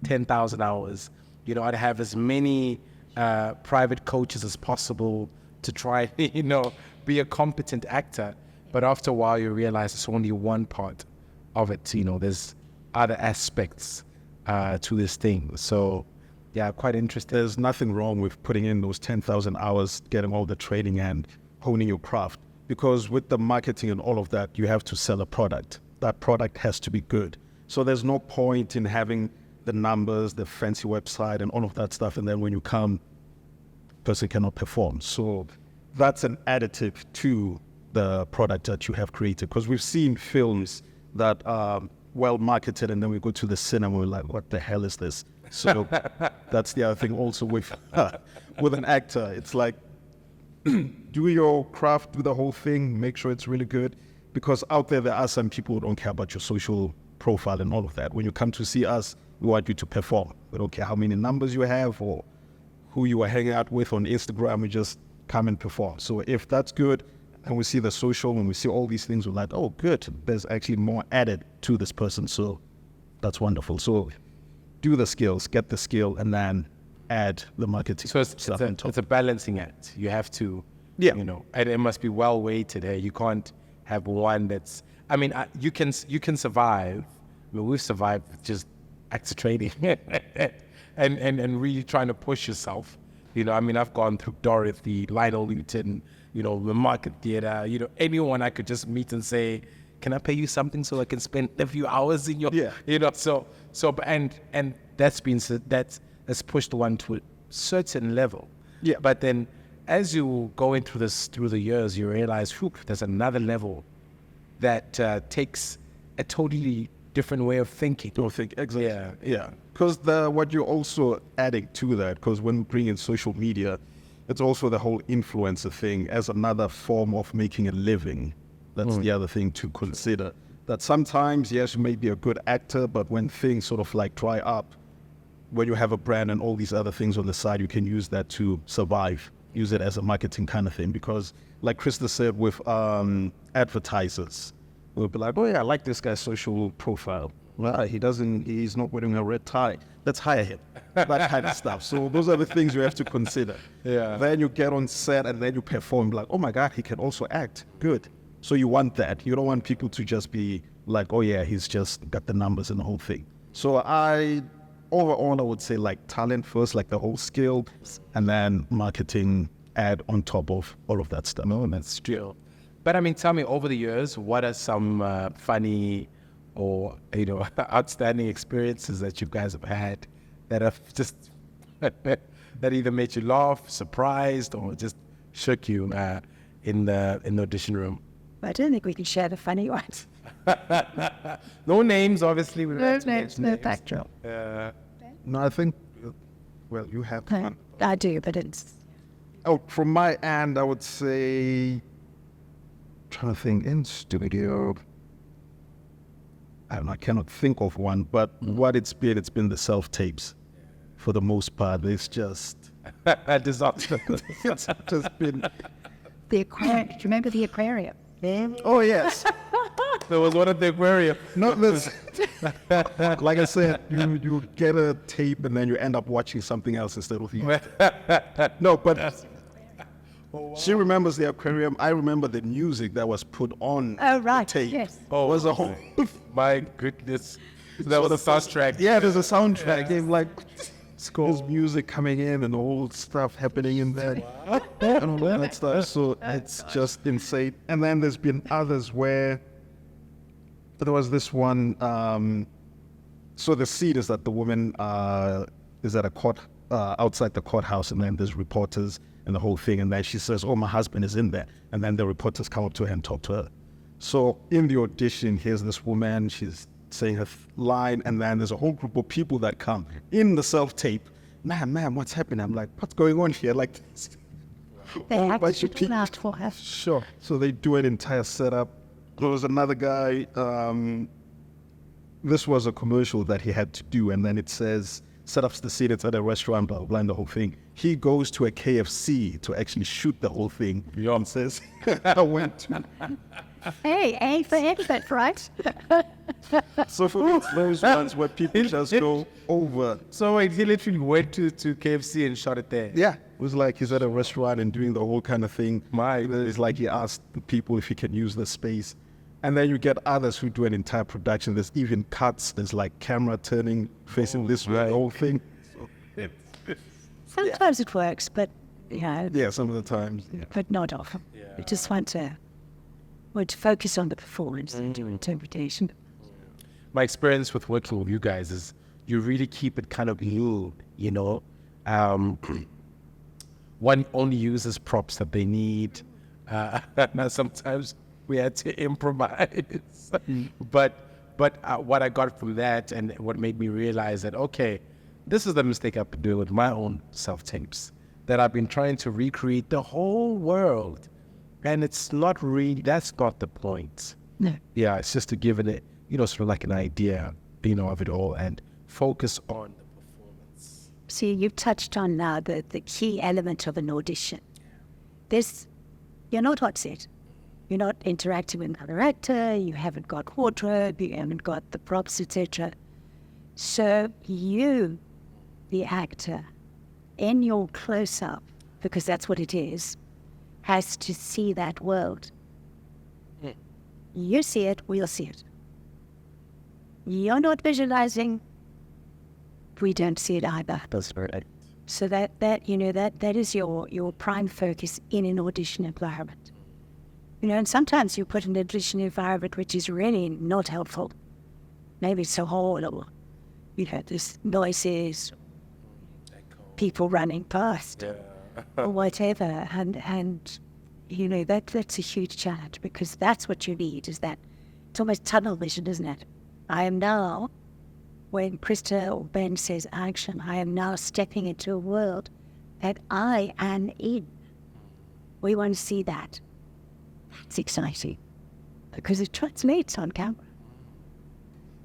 Speaker 2: 10,000 hours. I'd have as many private coaches as possible to try, be a competent actor. But after a while, you realize it's only one part of it. There's other aspects to this thing. So, yeah, quite interesting.
Speaker 1: There's nothing wrong with putting in those 10,000 hours, getting all the training and honing your craft. Because with the marketing and all of that, you have to sell a product. That product has to be good. So there's no point in having the numbers, the fancy website and all of that stuff. And then when you come, person cannot perform. So that's an additive to the product that you have created. Because we've seen films that are well marketed and then we go to the cinema, we're like, what the hell is this? So that's the other thing also with an actor. It's like, do your craft, do the whole thing, make sure it's really good. Because out there are some people who don't care about your social profile and all of that. When you come to see us, we want you to perform. We don't care how many numbers you have or who you are hanging out with on Instagram, and just come and perform. So if that's good, and we see the social, and we see all these things, we're like, oh, good, there's actually more added to this person. So that's wonderful. So do the skills, get the skill, and then add the marketing.
Speaker 2: So it's a balancing act. You have to, you know, and it must be well weighted. You can't have one that's, I mean, you can survive. I mean, we've survived with just actor training and really trying to push yourself. You know, I mean, I've gone through Dorothy, Lionel Luton, you know, the Market Theatre, you know, anyone I could just meet and say, can I pay you something so I can spend a few hours in your, you know, and that's has pushed one to a certain level. Yeah. But then as you go into this through the years, you realize, there's another level that takes a totally different way of thinking.
Speaker 1: Exactly. Yeah. Because what you're also adding to that, because when we bring in social media, it's also the whole influencer thing as another form of making a living. That's the other thing to consider. That sometimes, yes, you may be a good actor, but when things sort of like dry up, when you have a brand and all these other things on the side, you can use that to survive. Use it as a marketing kind of thing. Because like Christa said with advertisers, we'll be like, oh yeah, I like this guy's social profile. Well, he's not wearing a red tie. Let's hire him. That kind of stuff. So those are the things you have to consider. Yeah. Then you get on set and then you perform like, oh my God, he can also act. Good. So you want that. You don't want people to just be like, oh yeah, he's just got the numbers and the whole thing. So overall, I would say like talent first, like the whole skill, and then marketing add on top of all of that stuff.
Speaker 2: No, that's true. But I mean, tell me, over the years, what are some funny or, you know, outstanding experiences that you guys have had that have just, that either made you laugh, surprised, or just shook you in the audition room?
Speaker 3: I don't think we can share the funny ones.
Speaker 2: No names, obviously.
Speaker 3: No names, no backdrop.
Speaker 1: No, I think, well, you have one.
Speaker 3: I do, but it's...
Speaker 1: Oh, from my end, I would say, trying to think, in studio, I don't know, I cannot think of one, but what it's been the self-tapes for the most part. It's just...
Speaker 2: a disaster.
Speaker 1: It's just been...
Speaker 3: The aquarium. Do you remember the aquarium?
Speaker 1: Oh, yes.
Speaker 2: There was one at the aquarium.
Speaker 1: No, this, like I said, you get a tape and then you end up watching something else instead of the... No, but she remembers the aquarium. I remember the music that was put on the tape.
Speaker 3: Yes.
Speaker 2: Oh,
Speaker 1: was a whole...
Speaker 2: My goodness. That was a soundtrack.
Speaker 1: Yeah, there's a soundtrack. Yeah. Like, there's music coming in and all stuff happening in there. And all that stuff. So it's just insane. And then there's been others where there was this one. So the scene is that the woman is at a court, outside the courthouse, and then there's reporters and the whole thing. And then she says, oh, my husband is in there. And then the reporters come up to her and talk to her. So in the audition, here's this woman. She's saying her line, and then there's a whole group of people that come in the self-tape. Ma'am, what's happening? I'm like, what's going on here? Like,
Speaker 3: they actually do that for her.
Speaker 1: Sure. So they do an entire setup. There was another guy, this was a commercial that he had to do, and then it says, set up the scene, it's at a restaurant, blah, blah, blah, the whole thing. He goes to a KFC to actually shoot the whole thing. Beyond says, I went to...
Speaker 3: Hey, A for effort, right?
Speaker 1: So for those ones where people just go over.
Speaker 2: So he literally went to KFC and shot it there?
Speaker 1: Yeah. It was like he's at a restaurant and doing the whole kind of thing. It's like he asked the people if he can use the space. And then you get others who do an entire production. There's even cuts. There's like camera turning, facing this way, the whole thing. So,
Speaker 3: sometimes it works, but, you know.
Speaker 1: Yeah, some of the times. Yeah.
Speaker 3: But not often. Yeah. We just want to focus on the performance and do interpretation.
Speaker 2: My experience with working with you guys is you really keep it kind of new, you know. One only uses props that they need. Now sometimes we had to improvise. But what I got from that and what made me realize that, okay, this is the mistake I've been doing with my own self-tapes, that I've been trying to recreate the whole world. And it's not really, that's not the point.
Speaker 3: No.
Speaker 2: Yeah, it's just to give it, you know, sort of like an idea, you know, of it all and focus on the performance.
Speaker 3: See, you've touched on now the key element of an audition. You're not hot set. You're not interacting with another actor. You haven't got wardrobe. You haven't got the props, etc. So you, the actor, in your close-up, because that's what it is, has to see that world. You see it, we'll see it. You're not visualizing, we don't see it either.
Speaker 2: That's right.
Speaker 3: So that is your prime focus in an audition environment. And sometimes you put an audition environment which is really not helpful. Maybe it's so hard, or there's noises, people running past, or whatever, and that's a huge challenge, because that's what you need. Is that it's almost tunnel vision, isn't it? I am now, when Christa or Ben says action, I am now stepping into a world that I am in. We want to see that. That's exciting, because it translates on camera.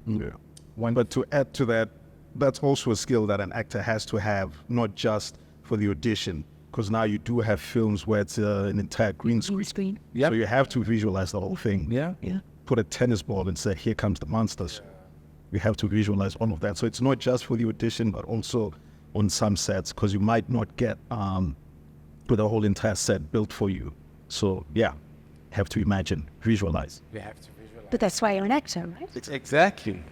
Speaker 1: Yeah. But to add to that, that's also a skill that an actor has to have, not just for the audition, because now you do have films where it's an entire green screen.
Speaker 2: Yep.
Speaker 1: So you have to visualize the whole thing.
Speaker 2: Yeah.
Speaker 1: Put a tennis ball and say, here comes the monsters. You have to visualize all of that. So it's not just for the audition, but also on some sets, because you might not get with a whole entire set built for you. So have to imagine, visualize.
Speaker 2: You have to visualize.
Speaker 3: But that's why you're an actor, right?
Speaker 2: It's exactly.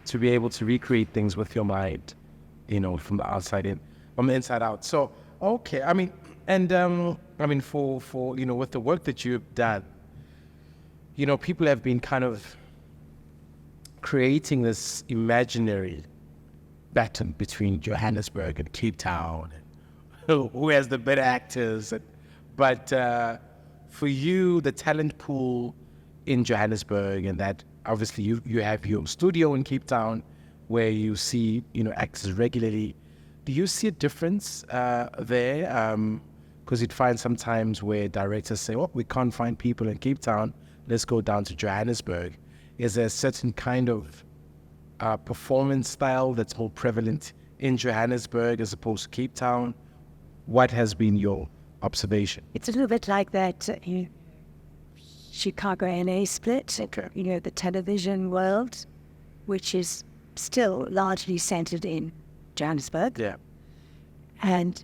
Speaker 2: To be able to recreate things with your mind, from the outside in, from the inside out. So, okay, for with the work that you've done, people have been kind of creating this imaginary battle between Johannesburg and Cape Town, and who has the better actors. But for you, the talent pool in Johannesburg, and that obviously you have your studio in Cape Town where you see actors regularly. Do you see a difference there? Because you'd find sometimes where directors say, we can't find people in Cape Town, let's go down to Johannesburg. Is there a certain kind of performance style that's more prevalent in Johannesburg as opposed to Cape Town? What has been your observation?
Speaker 3: It's a little bit like that Chicago LA split.
Speaker 2: Okay.
Speaker 3: The television world, which is still largely centered in Johannesburg.
Speaker 2: Yeah.
Speaker 3: And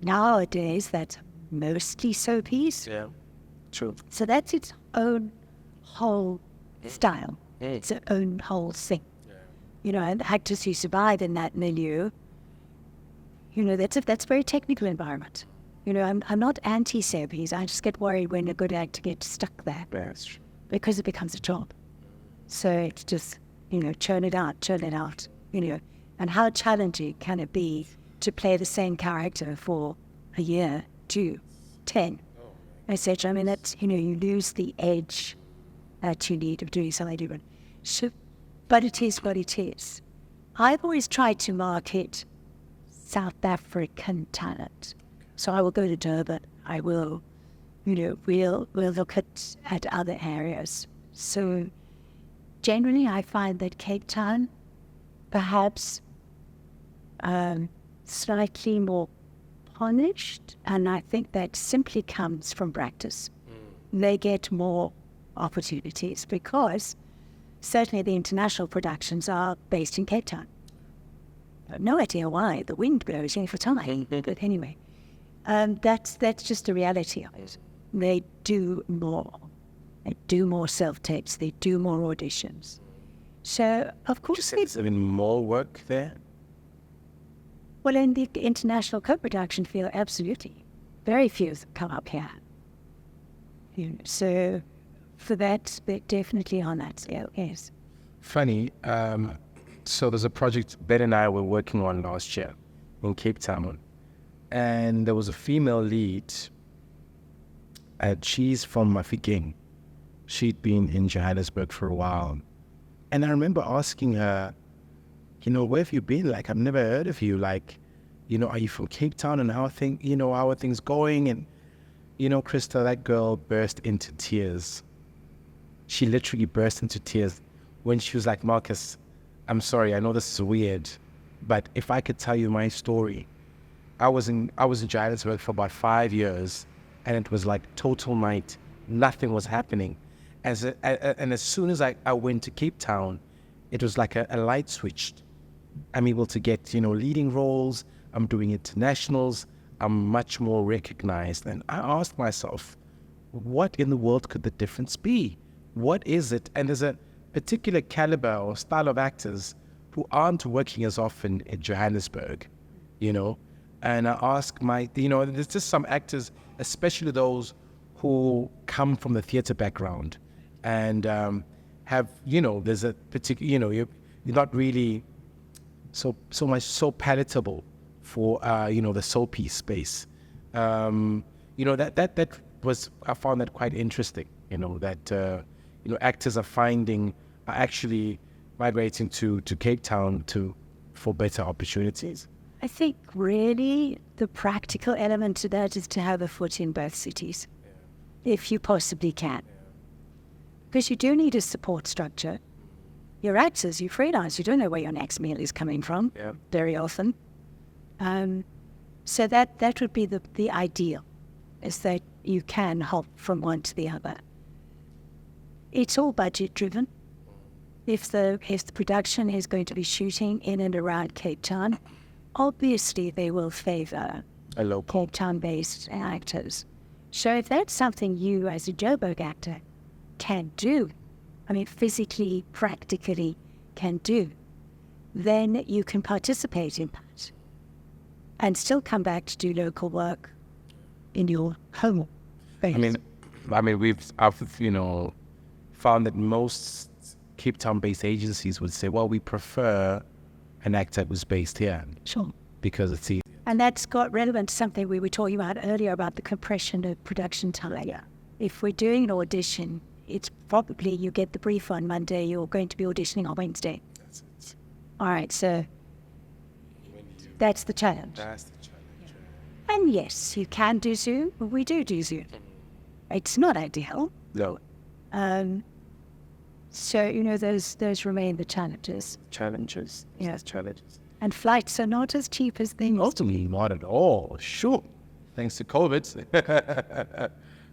Speaker 3: nowadays, that's mostly soapies.
Speaker 2: Yeah. True.
Speaker 3: So that's its own whole style. It's its own whole thing. Yeah. And actors who survive in that milieu, that's a very technical environment. I'm not anti-soapies. I just get worried when a good actor gets stuck there.
Speaker 2: Yes.
Speaker 3: Because it becomes a job. So it's just, churn it out. And how challenging can it be to play the same character for a year, 2, 10, etc. I mean, that's, you lose the edge that you need of doing something different. So, but it is what it is. I've always tried to market South African talent. So I will go to Durban. I will, we'll look at other areas. So generally, I find that Cape Town, perhaps slightly more polished, and I think that simply comes from practice. They get more opportunities because certainly the international productions are based in Cape Town. I have no idea why. The wind blows any for time. But anyway, that's just the reality of it. They do more. They do more self-tapes. They do more auditions. So, of course...
Speaker 2: There's been more work there?
Speaker 3: Well, in the international co-production field, absolutely. Very few come up here. So, for that, they're definitely on that scale, yes.
Speaker 2: Funny, so there's a project Ben and I were working on last year in Cape Town, and there was a female lead, and she's from Mafikeng. She'd been in Johannesburg for a while. And I remember asking her, where have you been? Like, I've never heard of you. Like, are you from Cape Town, and how are things going? And, Christa, that girl burst into tears. She literally burst into tears when she was like, Marcus, I'm sorry, I know this is weird, But if I could tell you my story, I was in Johannesburg for about 5 years, and it was like total night. Nothing was happening. And as soon as I went to Cape Town, it was like a light switched. I'm able to get, leading roles. I'm doing internationals. I'm much more recognized. And I asked myself, what in the world could the difference be? What is it? And there's a particular caliber or style of actors who aren't working as often in Johannesburg, And I ask there's just some actors, especially those who come from the theater background and have, there's a particular, you're not really so palatable for, the soapy space. That was, I found that quite interesting, that, actors are actually migrating to Cape Town for better opportunities.
Speaker 3: I think really the practical element to that is to have a foot in both cities, if you possibly can. Because you do need a support structure. You're actors, you're freelance, you don't know where your next meal is coming from very often. So that would be the ideal, is that you can hop from one to the other. It's all budget driven. If the production is going to be shooting in and around Cape Town, obviously they will favor Cape Town-based actors. So if that's something you as a Joburg actor can do, physically, practically can do, then you can participate in that and still come back to do local work in your home base.
Speaker 2: I've found that most Cape Town-based agencies would say, well, we prefer an actor who's based here.
Speaker 3: Sure.
Speaker 2: Because it's easy.
Speaker 3: And that's got relevant to something we were talking about earlier about the compression of production time. Yeah. If we're doing an audition, it's probably you get the brief on Monday, you're going to be auditioning on Wednesday.
Speaker 2: That's it.
Speaker 3: All right, so that's the challenge.
Speaker 2: That's the challenge.
Speaker 3: Yeah. And yes, you can do Zoom. We do Zoom. It's not ideal.
Speaker 2: No.
Speaker 3: So, those remain the challenges.
Speaker 2: Challenges.
Speaker 3: Yes.
Speaker 2: Challenges.
Speaker 3: And flights are not as cheap as they used to
Speaker 2: Ultimately, not at all. Sure. Thanks to COVID.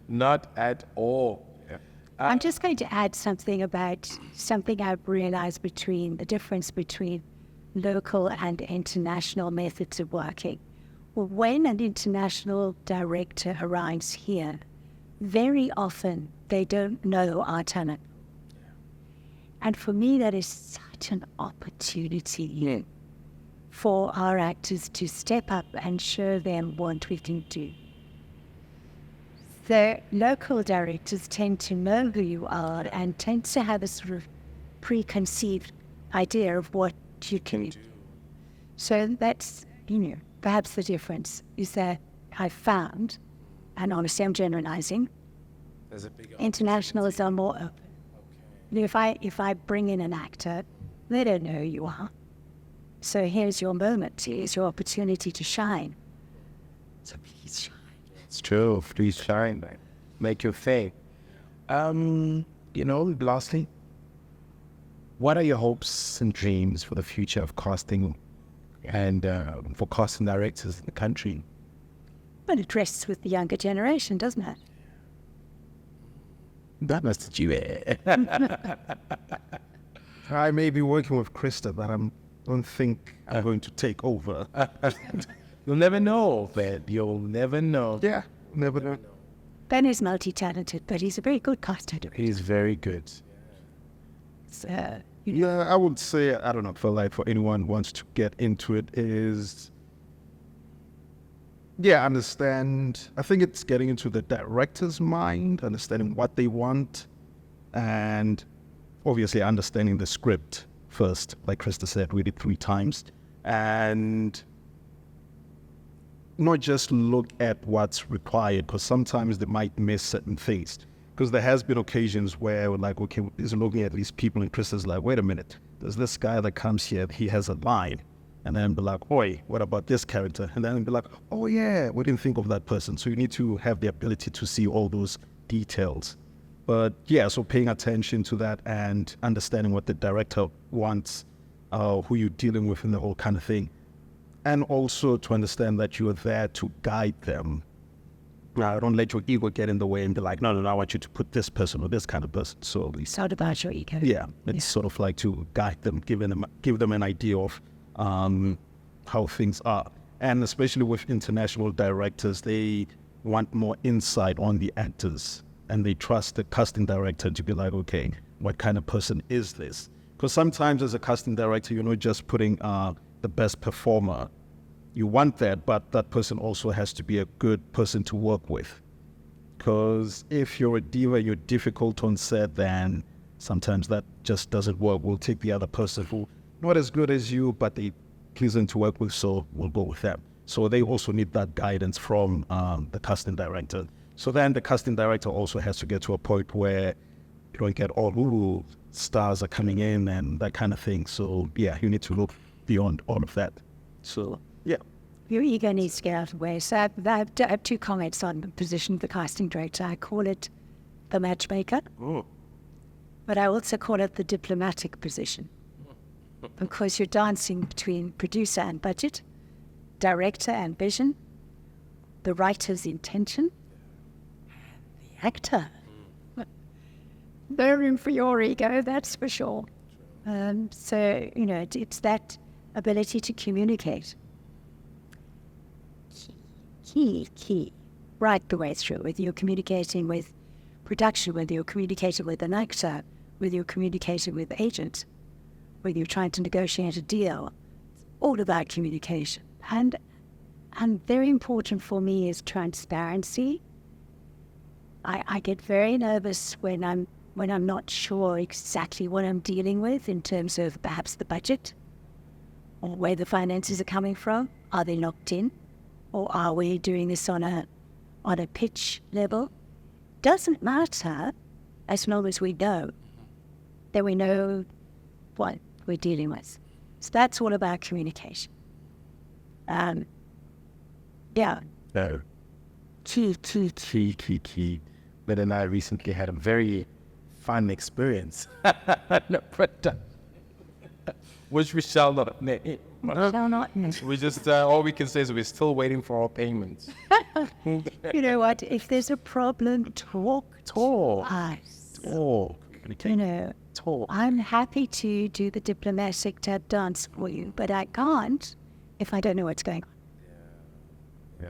Speaker 2: Not at all. Yeah.
Speaker 3: I'm just going to add something about something I've realized the difference between local and international methods of working. Well, when an international director arrives here, very often they don't know our talent. And for me, that is such an opportunity for our actors to step up and show them what we can do. The local directors tend to know who you are and tend to have a sort of preconceived idea of what you can do. So that's, perhaps the difference is that I found, and honestly I'm generalizing, internationals are more open. Okay. If I bring in an actor, they don't know who you are. So here's your moment, here's your opportunity to shine. So please shine.
Speaker 2: It's true. Please shine. Make your thing. Lastly, what are your hopes and dreams for the future of casting and for casting directors in the country?
Speaker 3: Well, it rests with the younger generation, doesn't it?
Speaker 2: That must Tjibe.
Speaker 1: I may be working with Christa, but I don't think I'm going to take over.
Speaker 2: You'll never know, Ben. You'll never know.
Speaker 1: Yeah, never know.
Speaker 3: Ben is multi-talented, but he's a very good caster.
Speaker 2: He's very good.
Speaker 3: So,
Speaker 1: Yeah, I would say, I don't know, for anyone who wants to get into it is, understand. I think it's getting into the director's mind, understanding what they want, and obviously understanding the script first, like Christa said, read it 3 times, and not just look at what's required, because sometimes they might miss certain things. Because there has been occasions where we're like, okay, is looking at these people, and Christa's like, wait a minute, there's this guy that comes here, he has a line. And then be like, oi, what about this character? And then be like, oh yeah, we didn't think of that person. So you need to have the ability to see all those details. But yeah, so paying attention to that and understanding what the director wants who you're dealing with and the whole kind of thing. And also to understand that you are there to guide them. Now, don't let your ego get in the way and be like, no, I want you to put this person or this kind of person. So
Speaker 3: It's not about your ego.
Speaker 1: yeah, it's sort of like to guide them, give them an idea of how things are. And especially with international directors, they want more insight on the actors, and they trust the casting director to be like, okay, what kind of person is this? Because sometimes as a casting director, you're not just putting the best performer. You want that, but that person also has to be a good person to work with. Because if you're a diva, you're difficult on set, then sometimes that just doesn't work. We'll take the other person who not as good as you, but they pleasant to work with, so we'll go with them. So they also need that guidance from the casting director. So then the casting director also has to get to a point where you don't get all, ooh, stars are coming in and that kind of thing. So yeah, you need to look beyond all of that. So yeah.
Speaker 3: Your ego needs to get out of the way. So I have 2 comments on the position of the casting director. I call it the matchmaker, but I also call it the diplomatic position, because you're dancing between producer and budget, director and vision, the writer's intention, the actor. No room for your ego, that's for sure. So, it's that ability to communicate. Key, right the way through, whether you're communicating with production, whether you're communicating with an actor, whether you're communicating with the agent, whether you're trying to negotiate a deal. It's all about communication. And very important for me is transparency. I get very nervous when I'm not sure exactly what I'm dealing with in terms of perhaps the budget or where the finances are coming from. Are they locked in? Or are we doing this on a pitch level? Doesn't matter as long as we know that we know what we're dealing with. So that's all about communication. Yeah.
Speaker 2: No. Key. Ben and I recently had a very fun experience. No, but, which we shall not name.
Speaker 3: Shall not.
Speaker 2: We just, all we can say is we're still waiting for our payments.
Speaker 3: You know what? If there's a problem, talk. Us.
Speaker 2: Talk. Talk.
Speaker 3: I'm happy to do the diplomatic tap dance for you, but I can't if I don't know what's going on.
Speaker 2: Yeah.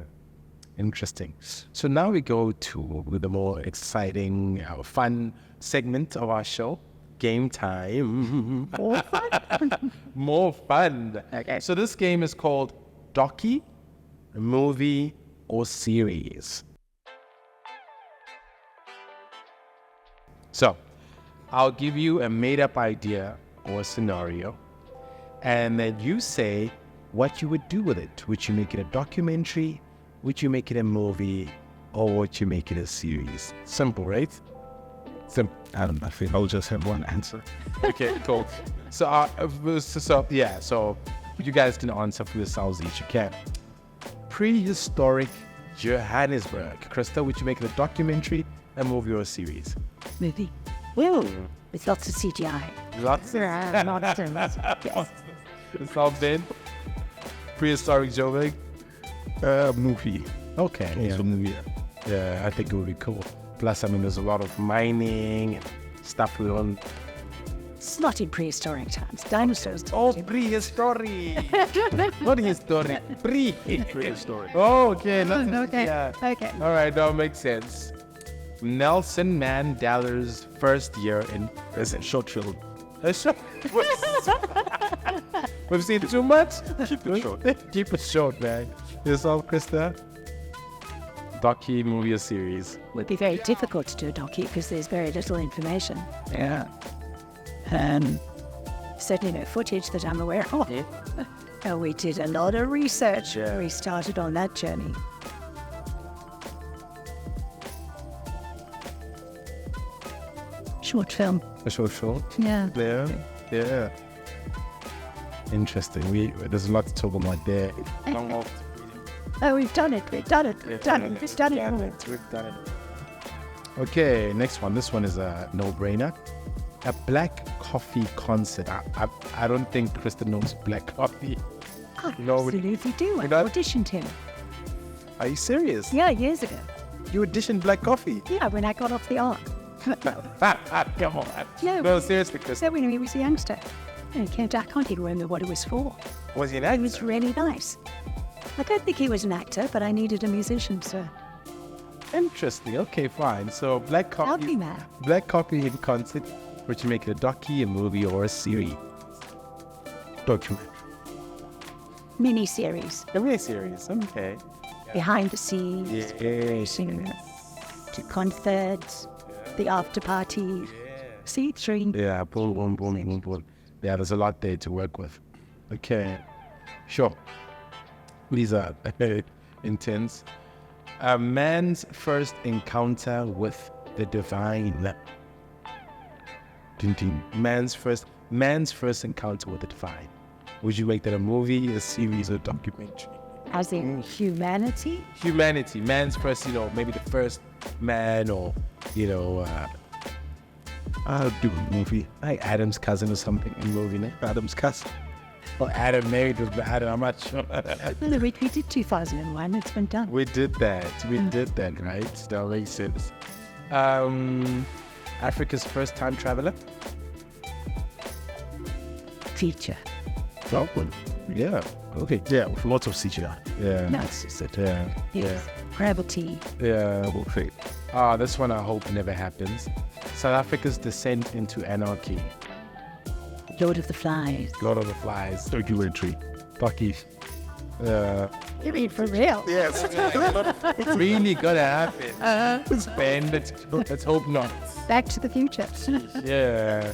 Speaker 2: Interesting. So now we go to the more exciting, fun segment of our show. Game time.
Speaker 3: More fun?
Speaker 2: More fun.
Speaker 3: Okay.
Speaker 2: So this game is called Docu, Movie, or Series. So I'll give you a made-up idea or a scenario, and then you say what you would do with it. Would you make it a documentary? Would you make it a movie? Or would you make it a series? Simple, right? Simple.
Speaker 1: I don't know. I think I'll just have one answer.
Speaker 2: Okay, cool. So you guys can answer for yourselves each. You can. Prehistoric Johannesburg. Christa, would you make it a documentary, a movie, or a series?
Speaker 3: Movie. Well, with lots of CGI.
Speaker 2: Lots of
Speaker 3: Nonsense. Yes.
Speaker 2: Sound Ben? Prehistoric Joburg?
Speaker 1: Movie.
Speaker 2: Okay.
Speaker 1: Yeah, movie.
Speaker 2: Yeah, I think it would be cool. Plus, there's a lot of mining and stuff we don't.
Speaker 3: It's not in prehistoric times. Dinosaurs.
Speaker 2: Oh, prehistoric. Not historic.
Speaker 1: Prehistoric.
Speaker 2: Oh, okay.
Speaker 3: Okay.
Speaker 2: Yeah.
Speaker 3: Okay.
Speaker 2: All right, that makes sense. Nelson Mandela's first year in prison.
Speaker 1: Short film.
Speaker 2: We've seen too much. Keep it short. Keep it short, man. Yourself, Christa? Docu, movie, or series?
Speaker 3: Would be very difficult to do a docu because there's very little information.
Speaker 2: Yeah.
Speaker 3: Certainly no footage that I'm aware of. And we did a lot of research when we started on that journey. Short film.
Speaker 2: A short film?
Speaker 3: Yeah.
Speaker 2: Yeah. Interesting. There's a lot to talk about there.
Speaker 3: Oh, we've done it. We've done it.
Speaker 2: Okay, next one. This one is a no-brainer. A black coffee concert. I don't think Christa knows black coffee.
Speaker 3: I
Speaker 2: No,
Speaker 3: absolutely do. I
Speaker 2: not-
Speaker 3: auditioned him.
Speaker 2: Are you serious?
Speaker 3: Yeah, years ago.
Speaker 2: You auditioned black coffee?
Speaker 3: Yeah, when I got off the ark.
Speaker 2: Come on.
Speaker 3: Yeah.
Speaker 2: No, seriously, Christa.
Speaker 3: So when he was a youngster, and I can't even remember what it was for.
Speaker 2: Was he an
Speaker 3: It
Speaker 2: actor?
Speaker 3: was really nice. I don't think he was an actor, but I needed a musician, so
Speaker 2: Interesting. Okay, fine. So black
Speaker 3: help
Speaker 2: coffee.
Speaker 3: me, man.
Speaker 2: Black coffee in concert. Would you make it a docu, a movie, or a series?
Speaker 1: Documentary.
Speaker 3: Mini-series,
Speaker 2: A mini series. Okay.
Speaker 3: behind the scenes,
Speaker 2: Yes.
Speaker 3: to concerts, the after party, see-through.
Speaker 2: Yeah, boom, boom, boom, boom, boom. Yeah, there's a lot there to work with. Okay, sure. These are intense. A man's first encounter with the divine. Ding, ding. Man's first encounter with the divine. Would you make that a movie, a series, or documentary?
Speaker 3: As in humanity?
Speaker 2: Humanity, man's first, maybe the first man, or
Speaker 1: I'll do a movie.
Speaker 2: like Adam's cousin or something in movie name.
Speaker 1: Adam's cousin.
Speaker 2: Or Adam married with Adam, I'm not sure.
Speaker 3: No, we did 2001. It's been done.
Speaker 2: We did that, right? That makes sense. Africa's first time traveler?
Speaker 3: Feature.
Speaker 1: Problem.
Speaker 2: Yeah, okay.
Speaker 1: Yeah, with lots of CGI.
Speaker 2: Yeah.
Speaker 3: No.
Speaker 2: That's just it. Yeah.
Speaker 3: Yes. Gravity.
Speaker 2: Yeah.
Speaker 1: Okay.
Speaker 2: This one I hope never happens. South Africa's descent into anarchy.
Speaker 3: Lord of the Flies.
Speaker 2: Lord of the Flies.
Speaker 1: Documentary.
Speaker 2: Bucky.
Speaker 3: You mean for real?
Speaker 2: Yes. It's really gonna happen. Ben, let's hope not.
Speaker 3: Back to the Future.
Speaker 2: Yeah.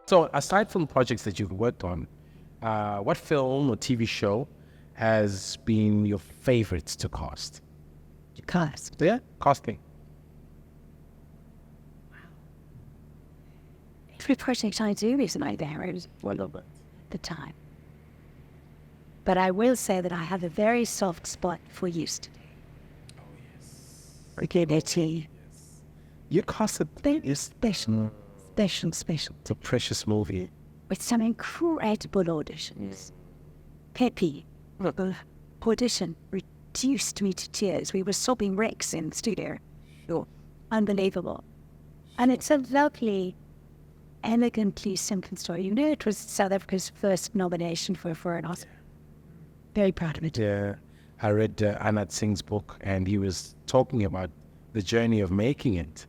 Speaker 2: So, aside from projects that you've worked on, what film or TV show has been your favorite to cast?
Speaker 3: Cast.
Speaker 2: Yeah, casting.
Speaker 3: Every project I do is my favorite at the time. But I will say that I have a very soft spot for yesterday. Oh, yes. Reality.
Speaker 2: You casted
Speaker 3: Very special. Special.
Speaker 2: It's a precious movie.
Speaker 3: With some incredible auditions. Peppy. Audition reduced me to tears. We were sobbing wrecks in the studio. Sure. Unbelievable. And it's a lovely, elegantly simple story. You know, it was South Africa's first nomination for an Oscar. Very proud of it.
Speaker 2: Yeah. I read Anat Singh's book, and he was talking about the journey of making it.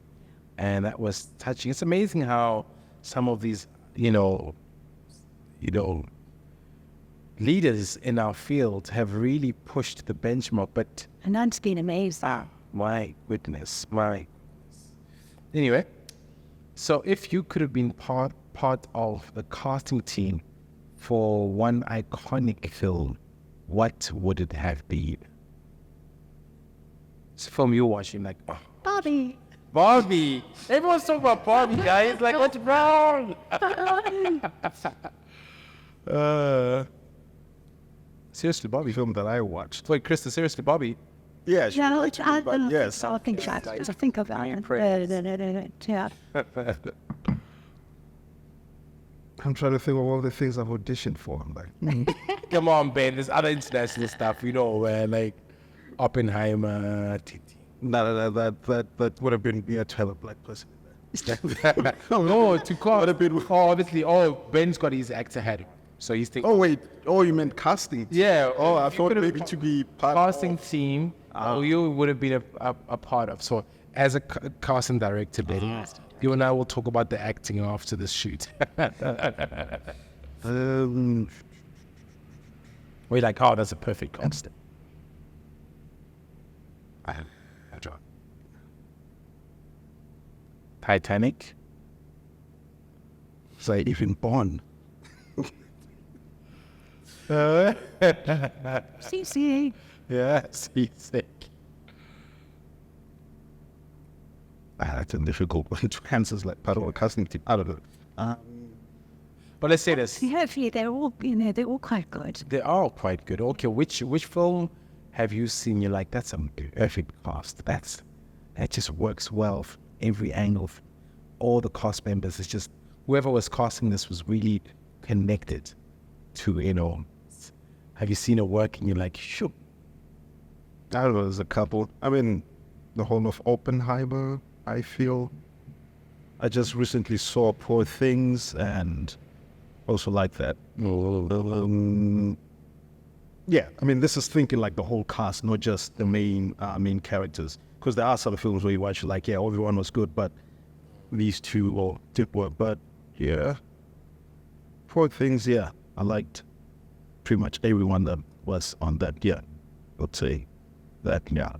Speaker 2: And that was touching. It's amazing how some of these, leaders in our field have really pushed the benchmark. But
Speaker 3: And that's been amazing.
Speaker 2: my goodness. Anyway, so if you could have been part of the casting team for one iconic film, what would it have been? It's a film you're watching, like, oh,
Speaker 3: Bobby.
Speaker 2: Barbie. Everyone's talking about Barbie, guys. Like, what's wrong? Seriously, Barbie.
Speaker 1: Film that I watched.
Speaker 2: Wait, Christa, seriously, Barbie.
Speaker 1: Yeah, she
Speaker 3: Yeah,
Speaker 1: liked it, but yes.
Speaker 3: I think that. I think of that. Yeah.
Speaker 1: I'm trying to think of all the things I've auditioned for. I'm like,
Speaker 2: Come on, Ben. There's other international stuff, where like Oppenheimer.
Speaker 1: no, that would have been weird to have a black person in there.
Speaker 2: No, to call. Obviously, Ben's got his actor hat, so he's thinking.
Speaker 1: Oh wait, you meant casting?
Speaker 2: Yeah.
Speaker 1: Oh, I
Speaker 2: you
Speaker 1: thought
Speaker 2: could've
Speaker 1: maybe to be part
Speaker 2: casting
Speaker 1: of.
Speaker 2: team. You would have been a part of. So as a casting director, Ben, you and I will talk about the acting after this shoot. We're like, that's a perfect cast. Titanic.
Speaker 1: Was I even born?
Speaker 3: CC.
Speaker 2: Yeah, he's sick.
Speaker 1: That's a difficult one to answer. Like part of a casting team. I don't know.
Speaker 2: But let's say this.
Speaker 3: Hopefully they're all, they're all quite good.
Speaker 2: They are quite good. Okay, which film have you seen? You're like, that's a perfect cast. That just works well every angle. All the cast members, it's just whoever was casting this was really connected to, have you seen it work and you're like, sure.
Speaker 1: I don't know, there's a couple. I mean, the whole of Oppenheimer, I feel. I just recently saw Poor Things and also like that. Yeah, I mean, this is thinking like the whole cast, not just the main characters. Because there are some films where you watch like, yeah, everyone was good, but these two did work. But yeah, Poor Things, yeah, I liked pretty much everyone that was on that. Yeah, I'd say that. Yeah,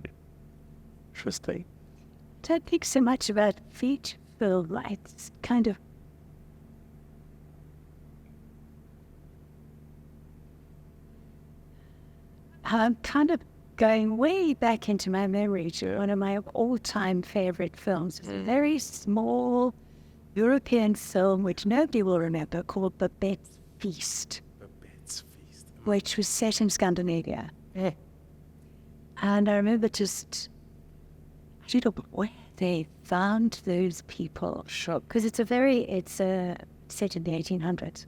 Speaker 2: Interesting.
Speaker 3: Don't think so much about feature film. It's kind of I'm kind of going way back into my memory to one of my all-time favorite films. It's a very small European film which nobody will remember called Babette's Feast.
Speaker 2: Babette's Feast.
Speaker 3: Which was set in Scandinavia. Yeah. And I remember just, I don't know where they found those people.
Speaker 2: Sure.
Speaker 3: Because it's set in the 1800s.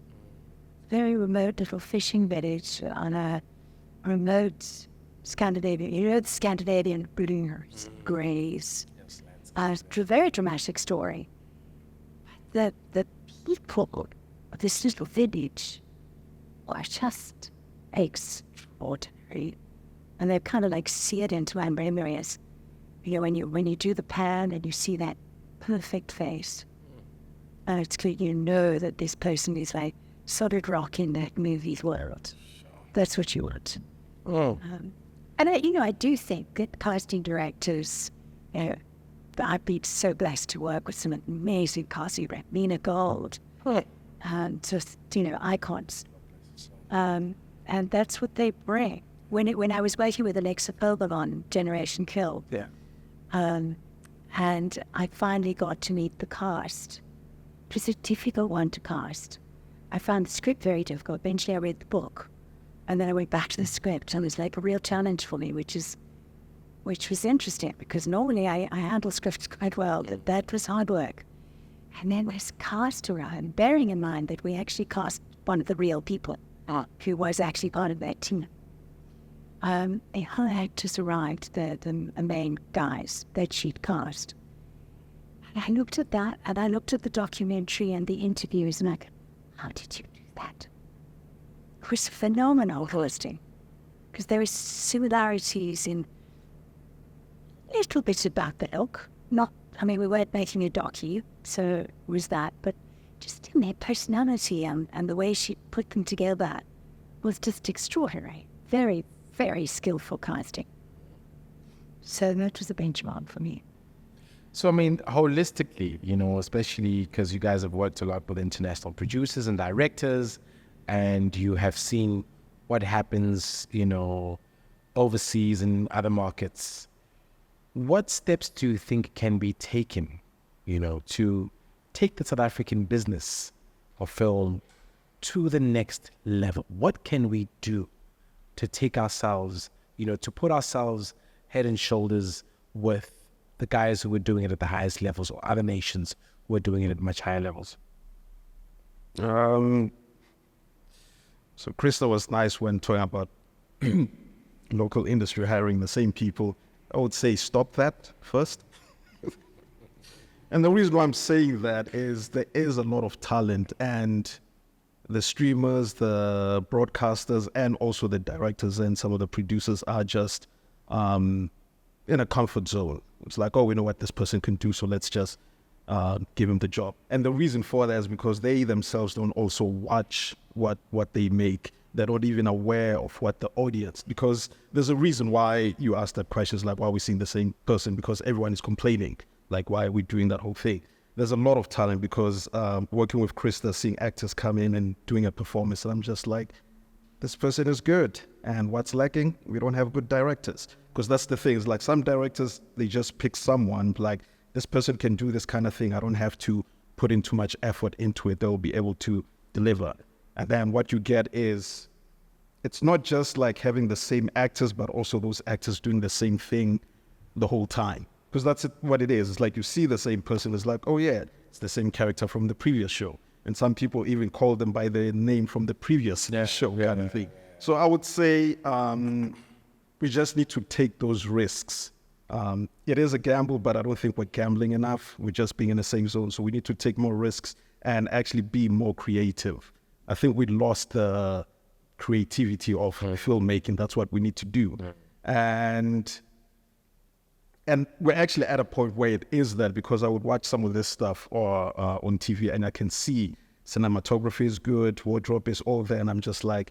Speaker 3: Very remote little fishing village on a remote Scandinavian, the Scandinavian blues, greys. Yes, a very dramatic story. The people of this little village are just extraordinary. And they're kind of like seared into my memory as, when you do the pan and you see that perfect face, it's clear that this person is like solid rock in that movie's world. That's what you want.
Speaker 2: Oh.
Speaker 3: And I do think that casting directors, I've been so blessed to work with some amazing casting directors, Mina Gold, just icons, and that's what they bring. When I was working with Alexa Philbin on Generation Kill, and I finally got to meet the cast. It was a difficult one to cast. I found the script very difficult. Eventually, I read the book. And then I went back to the script, and it was like a real challenge for me, which was interesting because normally I handle scripts quite well, but that was hard work. And then this cast around, bearing in mind that we actually cast one of the real people who was actually part of that team. The whole actors arrived, the main guys that she'd cast. And I looked at that, and I looked at the documentary and the interviews, and I go, how did you do that? It was phenomenal listening because there were similarities in little bits about the ilk. We weren't making a docu, so it was that, but just in their personality and the way she put them together was just extraordinary. Very, very skillful casting. So that was a benchmark for me.
Speaker 2: So, holistically, especially because you guys have worked a lot with international producers and directors, and you have seen what happens, overseas in other markets. What steps do you think can be taken, to take the South African business of film to the next level? What can we do to take ourselves, to put ourselves head and shoulders with the guys who were doing it at the highest levels or other nations who are doing it at much higher levels?
Speaker 1: So Christa was nice when talking about local industry hiring the same people. I would say stop that first. And the reason why I'm saying that is there is a lot of talent, and the streamers, the broadcasters, and also the directors and some of the producers are just in a comfort zone. It's like, we know what this person can do, so let's just give him the job. And the reason for that is because they themselves don't also watch what they make. They're not even aware of what the audience, because there's a reason why you ask that question, like, why are we seeing the same person? Because everyone is complaining. Like, why are we doing that whole thing? There's a lot of talent because working with Christa, seeing actors come in and doing a performance, and I'm just like, this person is good. And what's lacking? We don't have good directors. Because that's the thing. It's like some directors, they just pick someone, like, this person can do this kind of thing. I don't have to put in too much effort into it. They'll be able to deliver. And then what you get is, it's not just like having the same actors, but also those actors doing the same thing the whole time. Because that's what it is. It's like you see the same person. It's like, oh yeah, it's the same character from the previous show. And some people even call them by their name from the previous show kind of thing. So I would say we just need to take those risks. It is a gamble, but I don't think we're gambling enough. We're just being in the same zone. So we need to take more risks and actually be more creative. I think we lost the creativity of filmmaking. That's what we need to do. And we're actually at a point where it is that, because I would watch some of this stuff on TV and I can see cinematography is good, wardrobe is all there, and I'm just like,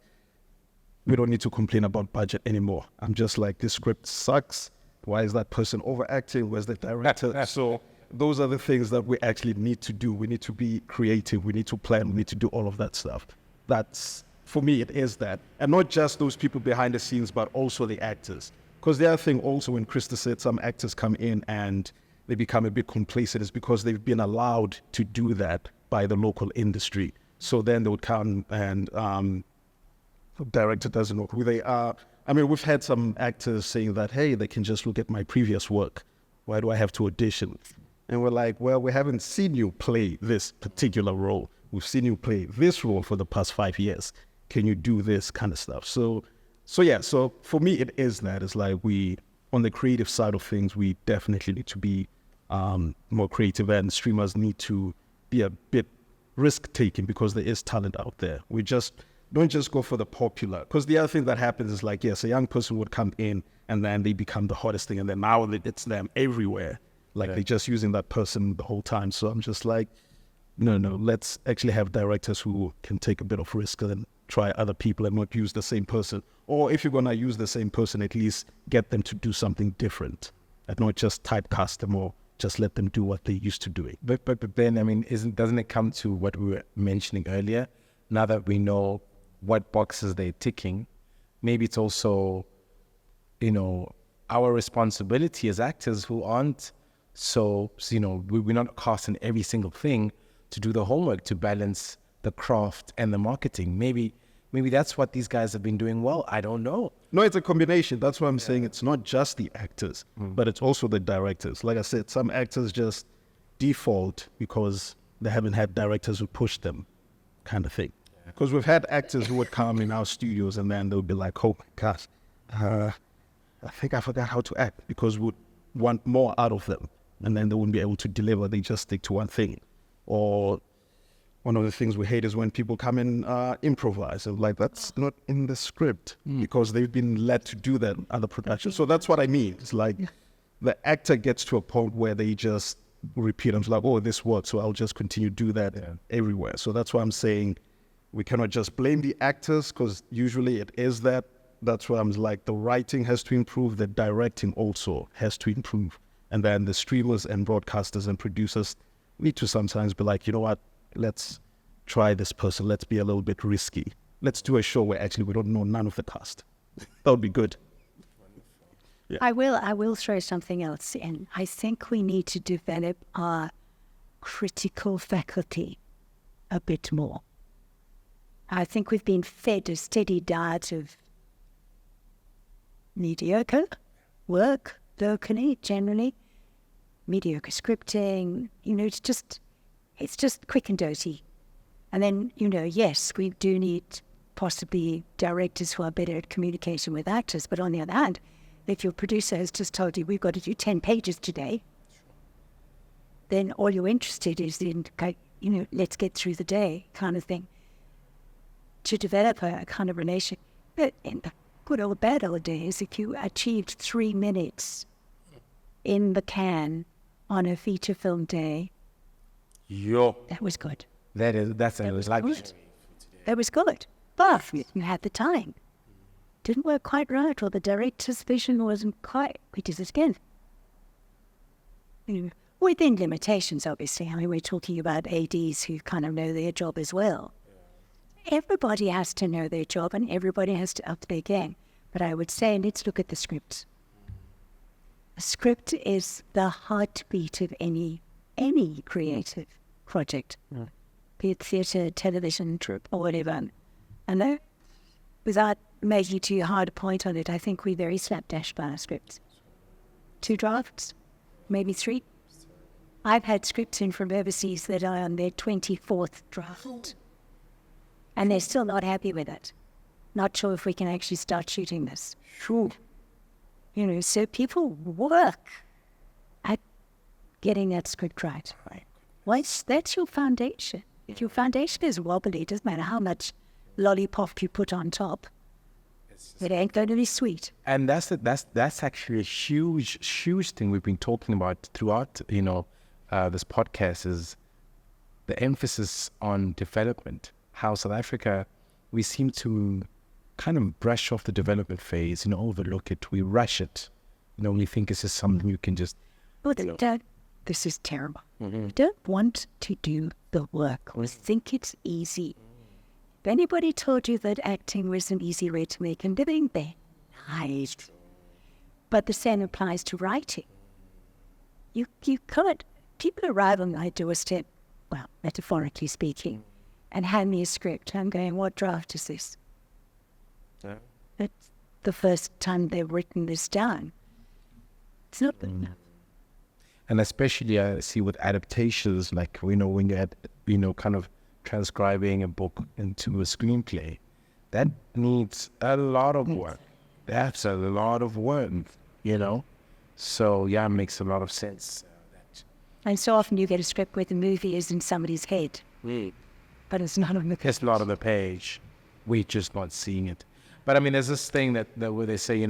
Speaker 1: we don't need to complain about budget anymore. I'm just like, this script sucks. Why is that person overacting? Where's the director? So those are the things that we actually need to do. We need to be creative. We need to plan. We need to do all of that stuff. That's, for me, it is that. And not just those people behind the scenes, but also the actors. Because the other thing also, when Christa said some actors come in and they become a bit complacent, is because they've been allowed to do that by the local industry. So then they would come and the director doesn't know who they are. I mean, we've had some actors saying that, hey, they can just look at my previous work. Why do I have to audition? And we're like, well, we haven't seen you play this particular role. We've seen you play this role for the past 5 years. Can you do this kind of stuff? So for me, it is that. It's like on the creative side of things, we definitely need to be more creative, and streamers need to be a bit risk-taking because there is talent out there. We just don't just go for the popular. Because the other thing that happens is like, yes, a young person would come in and then they become the hottest thing, and then now it's them everywhere. Like they're just using that person the whole time. So I'm just like, no, let's actually have directors who can take a bit of risk and try other people and not use the same person. Or if you're going to use the same person, at least get them to do something different and not just typecast them or just let them do what they used to doing.
Speaker 2: But Ben, I mean, doesn't it come to what we were mentioning earlier? Now that we know what boxes they're ticking, maybe it's also, our responsibility as actors who aren't we're not casting every single thing, to do the homework to balance the craft and the marketing. Maybe that's what these guys have been doing well. I don't know.
Speaker 1: No, it's a combination. That's why I'm saying it's not just the actors, but it's also the directors. Like I said, some actors just default because they haven't had directors who push them, kind of thing. Because we've had actors who would come in our studios and then they'll be like, oh my gosh, I think I forgot how to act, because we'd want more out of them. And then they wouldn't be able to deliver. They just stick to one thing. Or one of the things we hate is when people come and improvise. And like, that's not in the script, because they've been led to do that in other productions. So that's what I mean. It's like the actor gets to a point where they just repeat. I'm like, oh, this works, so I'll just continue to do that everywhere. So that's why I'm saying we cannot just blame the actors, because usually it is that. That's why I'm like, the writing has to improve, the directing also has to improve. And then the streamers and broadcasters and producers need to sometimes be like, you know what, let's try this person. Let's be a little bit risky. Let's do a show where actually we don't know none of the cast. That would be good. Yeah.
Speaker 3: I will throw something else in. I think we need to develop our critical faculty a bit more. I think we've been fed a steady diet of mediocre work locally, generally. Mediocre scripting, it's just quick and dirty. And then, yes, we do need possibly directors who are better at communication with actors. But on the other hand, if your producer has just told you we've got to do 10 pages today, then all you're interested is in, let's get through the day kind of thing. To develop a kind of relation. But in the good old bad old days, if you achieved 3 minutes in the can on a feature film day, that was good.
Speaker 2: That's a luxury.
Speaker 3: That was good. But you had the time. Didn't work quite right, or the director's vision wasn't quite. We did it again. Within limitations, obviously. I mean, we're talking about ADs who kind of know their job as well. Everybody has to know their job and everybody has to up their game. But I would say, let's look at the script. A script is the heartbeat of any creative project, be it theatre, television, or whatever. And without making too hard a point on it, I think we're very slapdash by our scripts. 2 drafts, maybe 3. I've had scripts in from overseas that are on their 24th draft, and they're still not happy with it. Not sure if we can actually start shooting this.
Speaker 2: Sure.
Speaker 3: You know, so people work at getting that script right. Once that's your foundation. If your foundation is wobbly, it doesn't matter how much lollipop you put on top. It ain't going to be sweet.
Speaker 2: And that's actually a huge thing we've been talking about throughout, this podcast, is the emphasis on development. How South Africa, we seem to kind of brush off the development phase, overlook it. We rush it. We think it's just something you can just...
Speaker 3: But this is terrible. We don't want to do the work. We think it's easy. If anybody told you that acting was an easy way to make a living, they're lied. But the same applies to writing. You can't... People arrive on my doorstep, well, metaphorically speaking, and hand me a script. I'm going, what draft is this?
Speaker 2: Yeah.
Speaker 3: It's the first time they've written this down. It's not good enough.
Speaker 2: And especially I see with adaptations, like, when you're kind of transcribing a book into a screenplay, that needs a lot of work. That's a lot of work, So, yeah, it makes a lot of sense.
Speaker 3: And so often you get a script where the movie is in somebody's head, but it's not on the page.
Speaker 2: It's not on the page. We're just not seeing it. But I mean, there's this thing that where they say,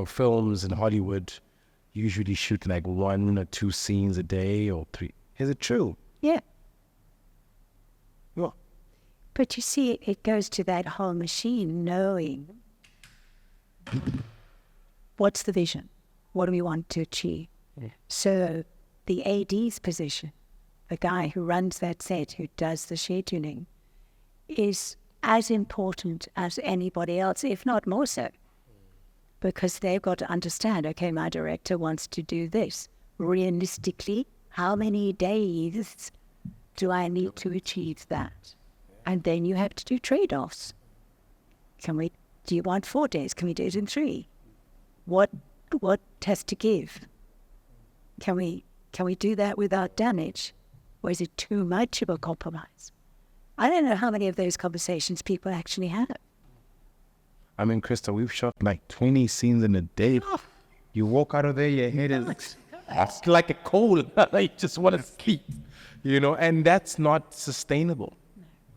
Speaker 2: films in Hollywood usually shoot like 1 or 2 scenes a day or 3. Is it true?
Speaker 3: Yeah.
Speaker 2: Yeah.
Speaker 3: But you see, it goes to that whole machine knowing what's the vision, what do we want to achieve. Yeah. So the AD's position, the guy who runs that set, who does the scheduling, is as important as anybody else, if not more so. Because they've got to understand, okay, my director wants to do this. Realistically, how many days do I need to achieve that? And then you have to do trade-offs. Do you want 4 days? Can we do it in 3? What has to give? Can we do that without damage? Or is it too much of a compromise? I don't know how many of those conversations people actually have.
Speaker 2: I mean, Christa, we've shot like 20 scenes in a day. You walk out of there, your head is like a coal. You just want to sleep, and that's not sustainable.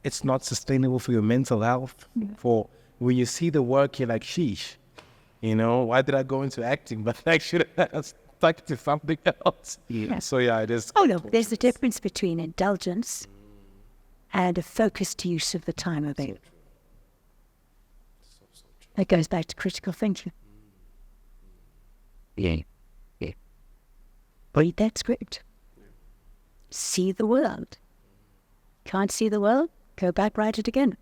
Speaker 2: It's not sustainable for your mental health. For when you see the work, you're like, sheesh, why did I go into acting? But I should have stuck to something else. Yeah. So, yeah, it is.
Speaker 3: Oh, no, there's a difference between indulgence and a focused use of the time available. That goes back to critical thinking. Yeah. Read that script. See the world. Can't see the world? Go back, write it again.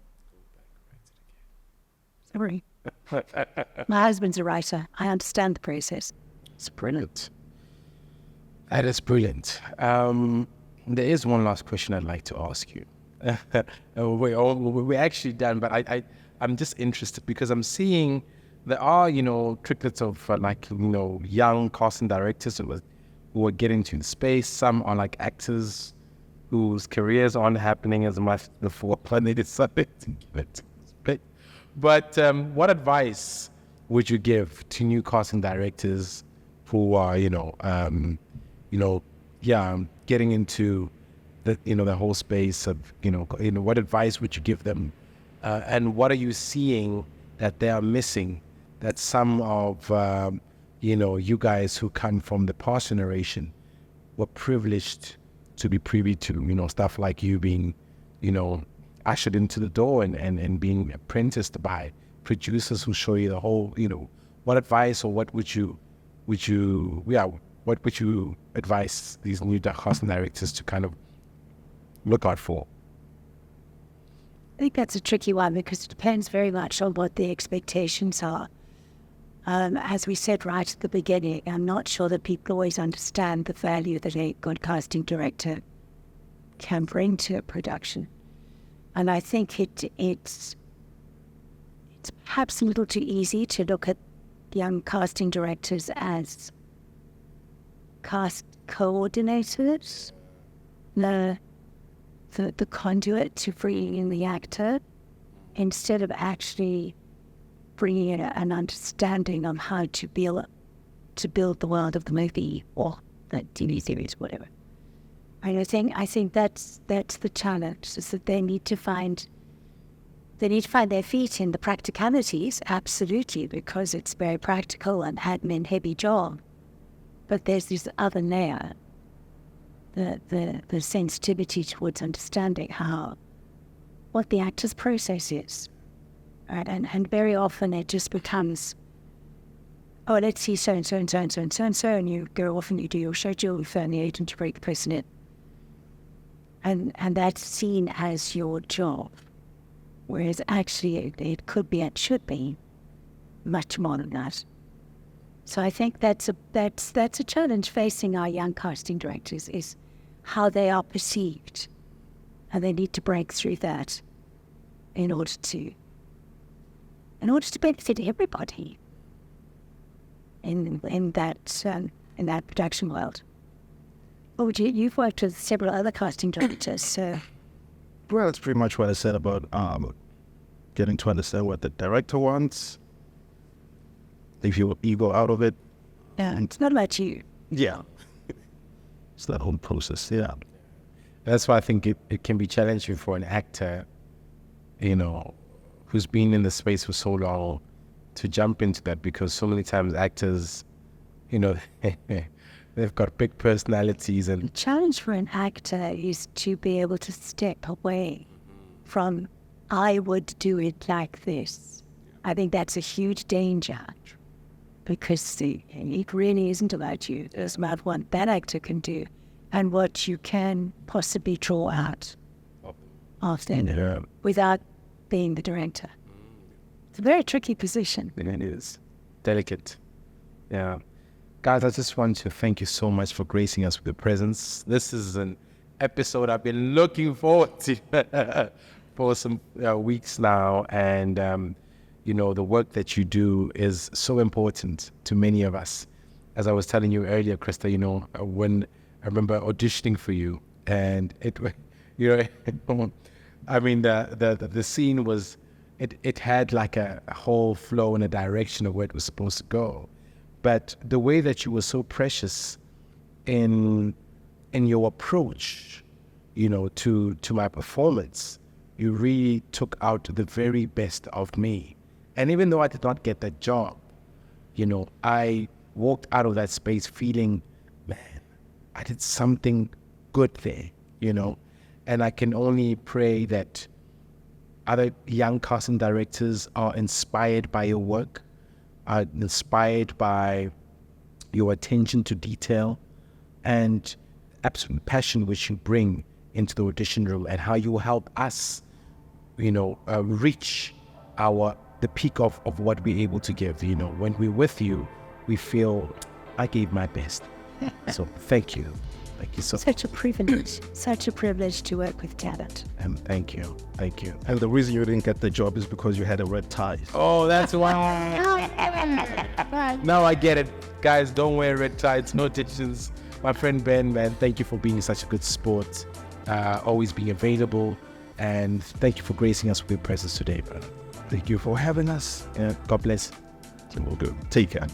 Speaker 3: Sorry. My husband's a writer. I understand the process.
Speaker 2: It's brilliant. That is brilliant. There is one last question I'd like to ask you. We're actually done, but I'm just interested because I'm seeing there are, triplets of young casting directors who are getting into the space. Some are like actors whose careers aren't happening as much before when they decided to give it to space. But what advice would you give to new casting directors who are, getting into the whole space of, what advice would you give them? And what are you seeing that they are missing that some of, you guys who come from the past generation were privileged to be privy to, stuff like you being, ushered into the door and being apprenticed by producers who show you the whole, what advice or what would you advise these new casting directors to kind of look out for?
Speaker 3: I think that's a tricky one because it depends very much on what the expectations are. As we said right at the beginning, I'm not sure that people always understand the value that a good casting director can bring to a production. And I think it's perhaps a little too easy to look at young casting directors as cast coordinators, the conduit to bringing in the actor, instead of actually bringing in an understanding of how to build the world of the movie or the TV series, whatever. And I think that's the challenge, is that they need to find their feet in the practicalities, absolutely, because it's very practical and admin heavy job. But there's this other layer, the sensitivity towards understanding what the actor's process is. Right? And very often it just becomes, oh, let's see so and so and so and so and so and so, and you go off and you do your schedule, you phone the agent to break the person in. And that's seen as your job. Whereas actually it could be and should be much more than that. So I think that's a challenge facing our young casting directors, is how they are perceived. And they need to break through that in order to benefit everybody in that production world. Oh, you've worked with several other casting directors, so...
Speaker 1: Well, that's pretty much what I said about getting to understand what the director wants. Leave your ego out of it.
Speaker 3: Yeah, it's not about you.
Speaker 1: Yeah. It's that whole process, yeah.
Speaker 2: That's why I think it can be challenging for an actor, who's been in the space for so long, to jump into that, because so many times actors, they've got big personalities. And
Speaker 3: the challenge for an actor is to be able to step away from, I would do it like this. I think that's a huge danger, because it really isn't about you. It's about what that actor can do and what you can possibly draw out of them without being the director. It's a very tricky position.
Speaker 2: It is. Delicate. Yeah. Guys, I just want to thank you so much for gracing us with your presence. This is an episode I've been looking forward to for some weeks now. And, the work that you do is so important to many of us. As I was telling you earlier, Christa, when I remember auditioning for you, and the scene was, it had like a whole flow and a direction of where it was supposed to go. But the way that you were so precious in your approach, to my performance, you really took out the very best of me. And even though I did not get that job, I walked out of that space feeling, man, I did something good there, And I can only pray that other young casting directors are inspired by your work, are inspired by your attention to detail and absolute passion which you bring into the audition room, and how you will help us, reach the peak of what we're able to give. When we're with you, we feel I gave my best. So thank you. Thank you so much.
Speaker 3: Such a privilege to work with talent.
Speaker 2: And thank you.
Speaker 1: And the reason you didn't get the job is because you had a red tie.
Speaker 2: Oh, that's why. Now I get it. Guys, don't wear red ties, no auditions. My friend Ben, man, thank you for being such a good sport, always being available, and thank you for gracing us with your presence today, brother.
Speaker 1: Thank you for having us.
Speaker 2: God bless.
Speaker 1: We'll do. Take care.